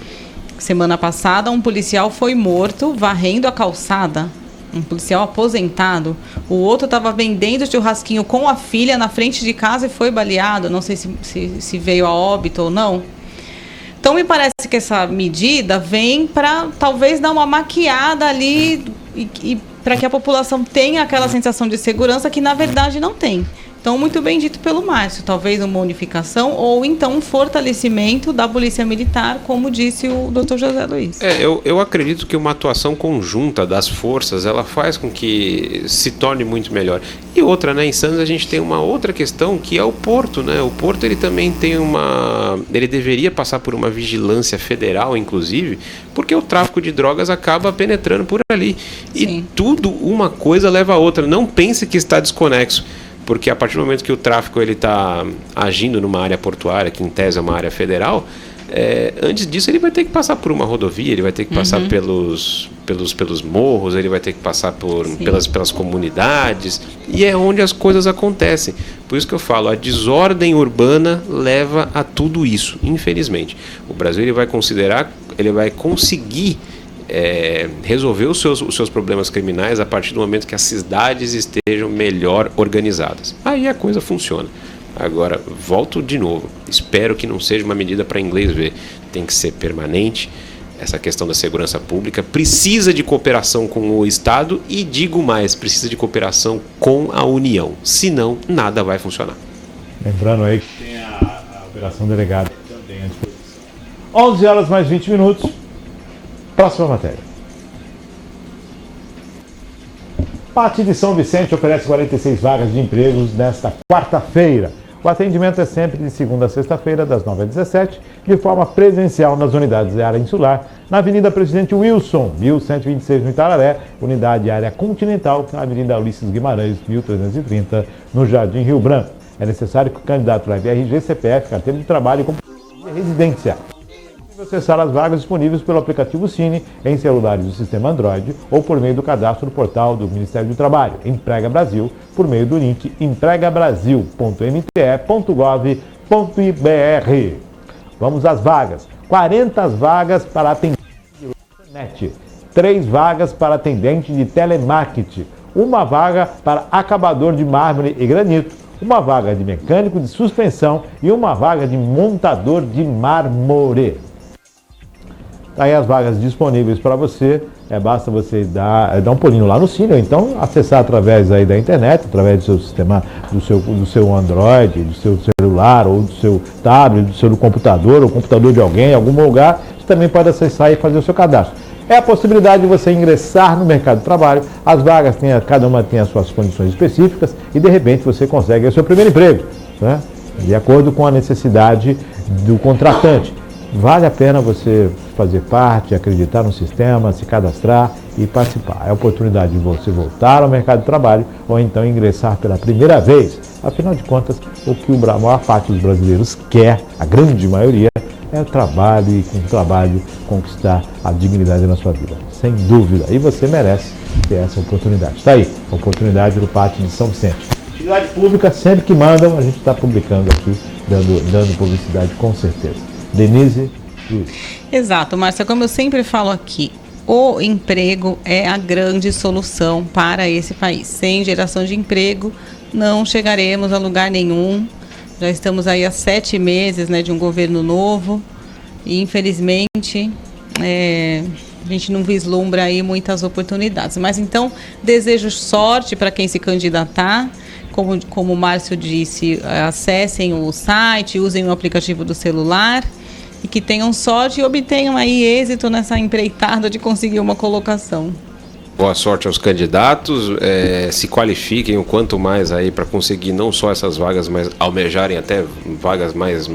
Semana passada, um policial foi morto varrendo a calçada. Um policial aposentado. O outro estava vendendo churrasquinho com a filha na frente de casa e foi baleado. Não sei se veio a óbito ou não. Então, me parece que essa medida vem para talvez dar uma maquiada ali e para que a população tenha aquela sensação de segurança que, na verdade, não tem. Então, muito bem dito pelo Márcio, talvez uma unificação ou então um fortalecimento da Polícia Militar, como disse o Dr. José Luiz. Eu acredito que uma atuação conjunta das forças, ela faz com que se torne muito melhor. E outra, né, em Santos a gente tem uma outra questão que é o porto, né? O porto ele também tem ele deveria passar por uma vigilância federal, inclusive, porque o tráfico de drogas acaba penetrando por ali. E Sim. tudo, uma coisa leva a outra. Não pense que está desconexo. Porque a partir do momento que o tráfico está agindo numa área portuária, que em tese é uma área federal, antes disso ele vai ter que passar por uma rodovia, ele vai ter que passar pelos morros, ele vai ter que passar pelas comunidades, e é onde as coisas acontecem. Por isso que eu falo, a desordem urbana leva a tudo isso, infelizmente. O Brasil ele vai conseguir resolver os seus problemas criminais a partir do momento que as cidades estejam melhor organizadas. Aí a coisa funciona. Agora, volto de novo. Espero que não seja uma medida para inglês ver. Tem que ser permanente. Essa questão da segurança pública precisa de cooperação com o Estado e, digo mais, precisa de cooperação com a União. Senão, nada vai funcionar. Lembrando aí que tem a Operação Delegada também à disposição. 11 horas mais 20 minutos. Próxima matéria. Pátio de São Vicente oferece 46 vagas de empregos nesta quarta-feira. O atendimento é sempre de segunda a sexta-feira, das 9 às 17, de forma presencial nas unidades de área insular, na Avenida Presidente Wilson, 1126 no Itararé, unidade área continental, na Avenida Ulisses Guimarães, 1330, no Jardim Rio Branco. É necessário que o candidato leve RG, CPF, carteira de trabalho e comprovante de residência. Acessar as vagas disponíveis pelo aplicativo Cine em celulares do sistema Android ou por meio do cadastro no portal do Ministério do Trabalho, Emprega Brasil, por meio do link empregabrasil.mte.gov.br. Vamos às vagas. 40 vagas para atendente de lanchonete, 3 vagas para atendente de telemarketing, 1 vaga para acabador de mármore e granito, 1 vaga de mecânico de suspensão e 1 vaga de montador de mármore. Aí as vagas disponíveis para você, basta você dar um pulinho lá no Cine, ou então acessar através aí da internet, através do seu sistema, do seu Android, do seu celular, ou do seu tablet, do seu computador, ou computador de alguém, em algum lugar, você também pode acessar e fazer o seu cadastro. É a possibilidade de você ingressar no mercado de trabalho, as vagas, cada uma tem as suas condições específicas, e de repente você consegue o seu primeiro emprego, né? De acordo com a necessidade do contratante. Vale a pena você fazer parte, acreditar no sistema, se cadastrar e participar. É a oportunidade de você voltar ao mercado de trabalho ou então ingressar pela primeira vez. Afinal de contas, o que a maior parte dos brasileiros quer, a grande maioria, é o trabalho e com o trabalho conquistar a dignidade na sua vida. Sem dúvida. E você merece ter essa oportunidade. Está aí, a oportunidade do Pátio de São Vicente. Utilidade pública, sempre que mandam, a gente está publicando aqui, dando publicidade com certeza. Denise Luiz. Exato, Márcia, como eu sempre falo aqui, o emprego é a grande solução para esse país. Sem geração de emprego, não chegaremos a lugar nenhum. Já estamos aí há 7 meses, né, de um governo novo e, infelizmente, a gente não vislumbra aí muitas oportunidades. Mas, então, desejo sorte para quem se candidatar. Como o Márcio disse, acessem o site, usem o aplicativo do celular e que tenham sorte e obtenham aí êxito nessa empreitada de conseguir uma colocação. Boa sorte aos candidatos, se qualifiquem o quanto mais aí para conseguir não só essas vagas, mas almejarem até vagas mais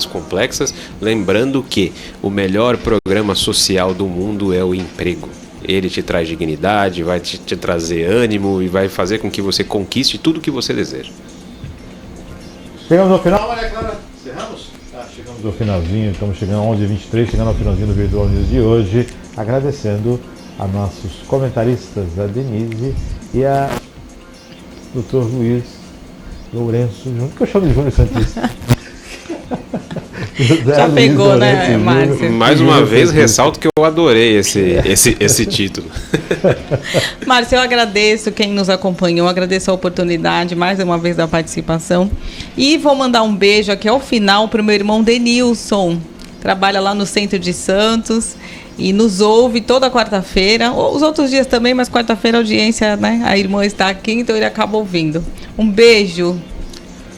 complexas. Lembrando que o melhor programa social do mundo é o emprego. Ele te traz dignidade, vai te trazer ânimo e vai fazer com que você conquiste tudo o que você deseja. Chegamos ao final, Maria Clara. Encerramos? Chegamos ao finalzinho, estamos chegando às 11h23, chegando ao finalzinho do Virtual News de hoje, agradecendo a nossos comentaristas, a Denise e a Dr. Luiz Lourenço Júnior, que eu chamo de Júnior Santista. Já pegou, né, Márcio? Mais uma vez, ressalto que eu adorei esse título. Márcio, eu agradeço quem nos acompanhou, agradeço a oportunidade, mais uma vez, da participação. E vou mandar um beijo aqui ao final para o meu irmão Denilson, trabalha lá no centro de Santos e nos ouve toda quarta-feira, os outros dias também, mas quarta-feira a audiência, né? A irmã está aqui, então ele acaba ouvindo. Um beijo.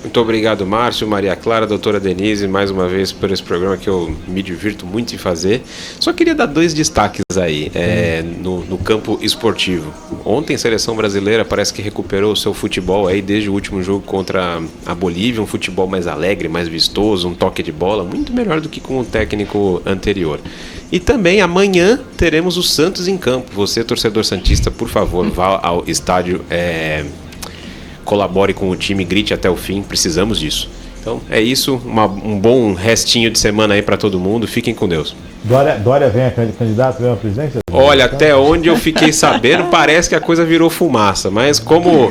Muito obrigado, Márcio, Maria Clara, doutora Denise, mais uma vez por esse programa que eu me divirto muito em fazer. Só queria dar 2 destaques aí no campo esportivo. Ontem a seleção brasileira parece que recuperou o seu futebol aí desde o último jogo contra a Bolívia, um futebol mais alegre, mais vistoso, um toque de bola, muito melhor do que com o técnico anterior. E também amanhã teremos o Santos em campo. Você, torcedor santista, por favor, vá ao estádio, colabore com o time, grite até o fim, precisamos disso. Então é isso, um bom restinho de semana aí para todo mundo, fiquem com Deus. Dória vem a candidato, vem a presidência? Olha, até onde eu fiquei sabendo, parece que a coisa virou fumaça, mas como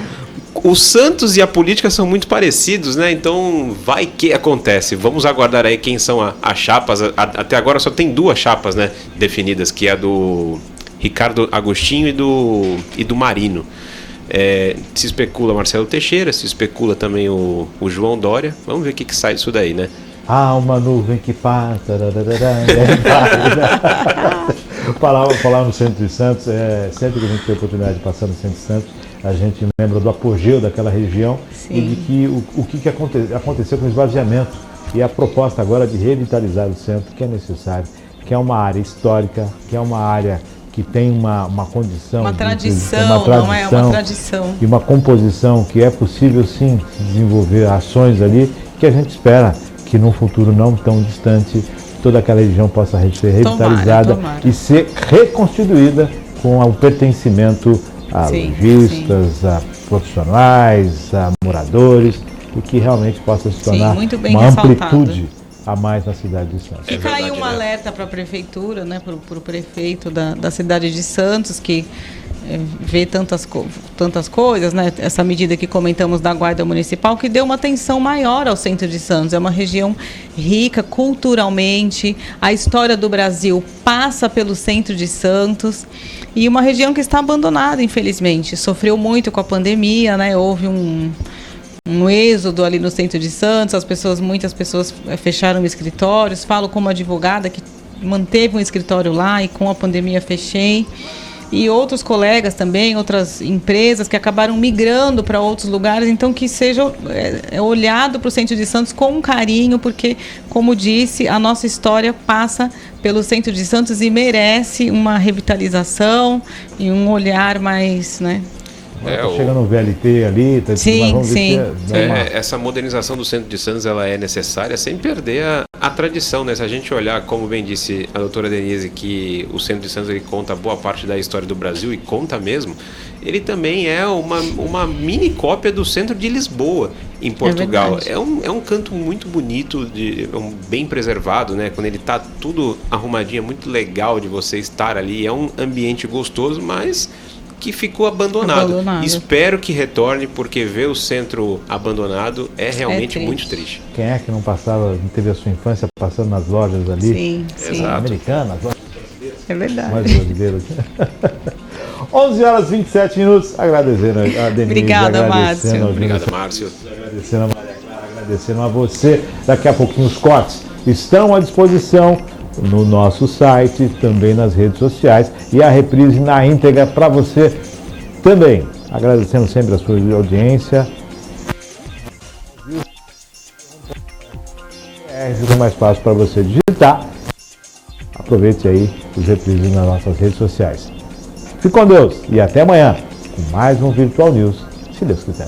o Santos e a política são muito parecidos, né? Então vai que acontece. Vamos aguardar aí quem são as chapas. Até agora só tem 2 chapas, né, definidas, que é a do Ricardo Agostinho e do Marino. Se especula Marcelo Teixeira, se especula também o João Dória. Vamos ver o que sai disso daí, né? Há uma nuvem que passa. Falar no centro de Santos, sempre que a gente tem a oportunidade de passar no centro de Santos, a gente lembra do apogeu daquela região. Sim. E de que o que aconteceu com o esvaziamento. E a proposta agora de revitalizar o centro, que é necessário, que é uma área histórica, que é uma área que tem uma condição... Uma tradição, não é? Uma tradição. E uma composição que é possível, sim, desenvolver ações ali, que a gente espera que num futuro não tão distante toda aquela região possa ser revitalizada tomara. E ser reconstituída com o pertencimento a lojistas, a profissionais, a moradores, e que realmente possa se tornar uma amplitude a mais na cidade de Santos. Fica aí um alerta para a prefeitura, né, para o prefeito da cidade de Santos, que vê tantas coisas, né, essa medida que comentamos da Guarda Municipal, que deu uma atenção maior ao centro de Santos. É uma região rica culturalmente, a história do Brasil passa pelo centro de Santos, e uma região que está abandonada, infelizmente. Sofreu muito com a pandemia, né, houve um êxodo ali no centro de Santos, muitas pessoas fecharam escritórios. Falo como advogada que manteve um escritório lá e com a pandemia fechei. E outros colegas também, outras empresas que acabaram migrando para outros lugares. Então que seja olhado para o centro de Santos com carinho, porque, como disse, a nossa história passa pelo centro de Santos e merece uma revitalização e um olhar mais, né? Chega no VLT ali, sim. Essa modernização do centro de Santos, ela é necessária sem perder a tradição, né? Se a gente olhar, como bem disse a doutora Denise, que o centro de Santos ele conta boa parte da história do Brasil, e conta mesmo, ele também é uma mini cópia do centro de Lisboa, em Portugal. É um canto muito bonito, bem preservado, né? Quando ele está tudo arrumadinho, é muito legal de você estar ali, é um ambiente gostoso, mas que ficou abandonado. Espero que retorne, porque ver o centro abandonado é realmente muito triste. Quem é que não teve a sua infância passando nas lojas ali? Sim. Americanas, lojas brasileiras. É verdade. Mais brasileiras. 11h27. Agradecendo a Denise. Obrigada, Márcio. Obrigado, Márcio. Agradecendo a Maria Clara, agradecendo a você. Daqui a pouquinho os cortes estão à disposição no nosso site, também nas redes sociais, e a reprise na íntegra para você também. Agradecendo sempre a sua audiência. Fica mais fácil para você digitar. Aproveite aí os reprises nas nossas redes sociais. Fique com Deus e até amanhã com mais um Virtual News, se Deus quiser.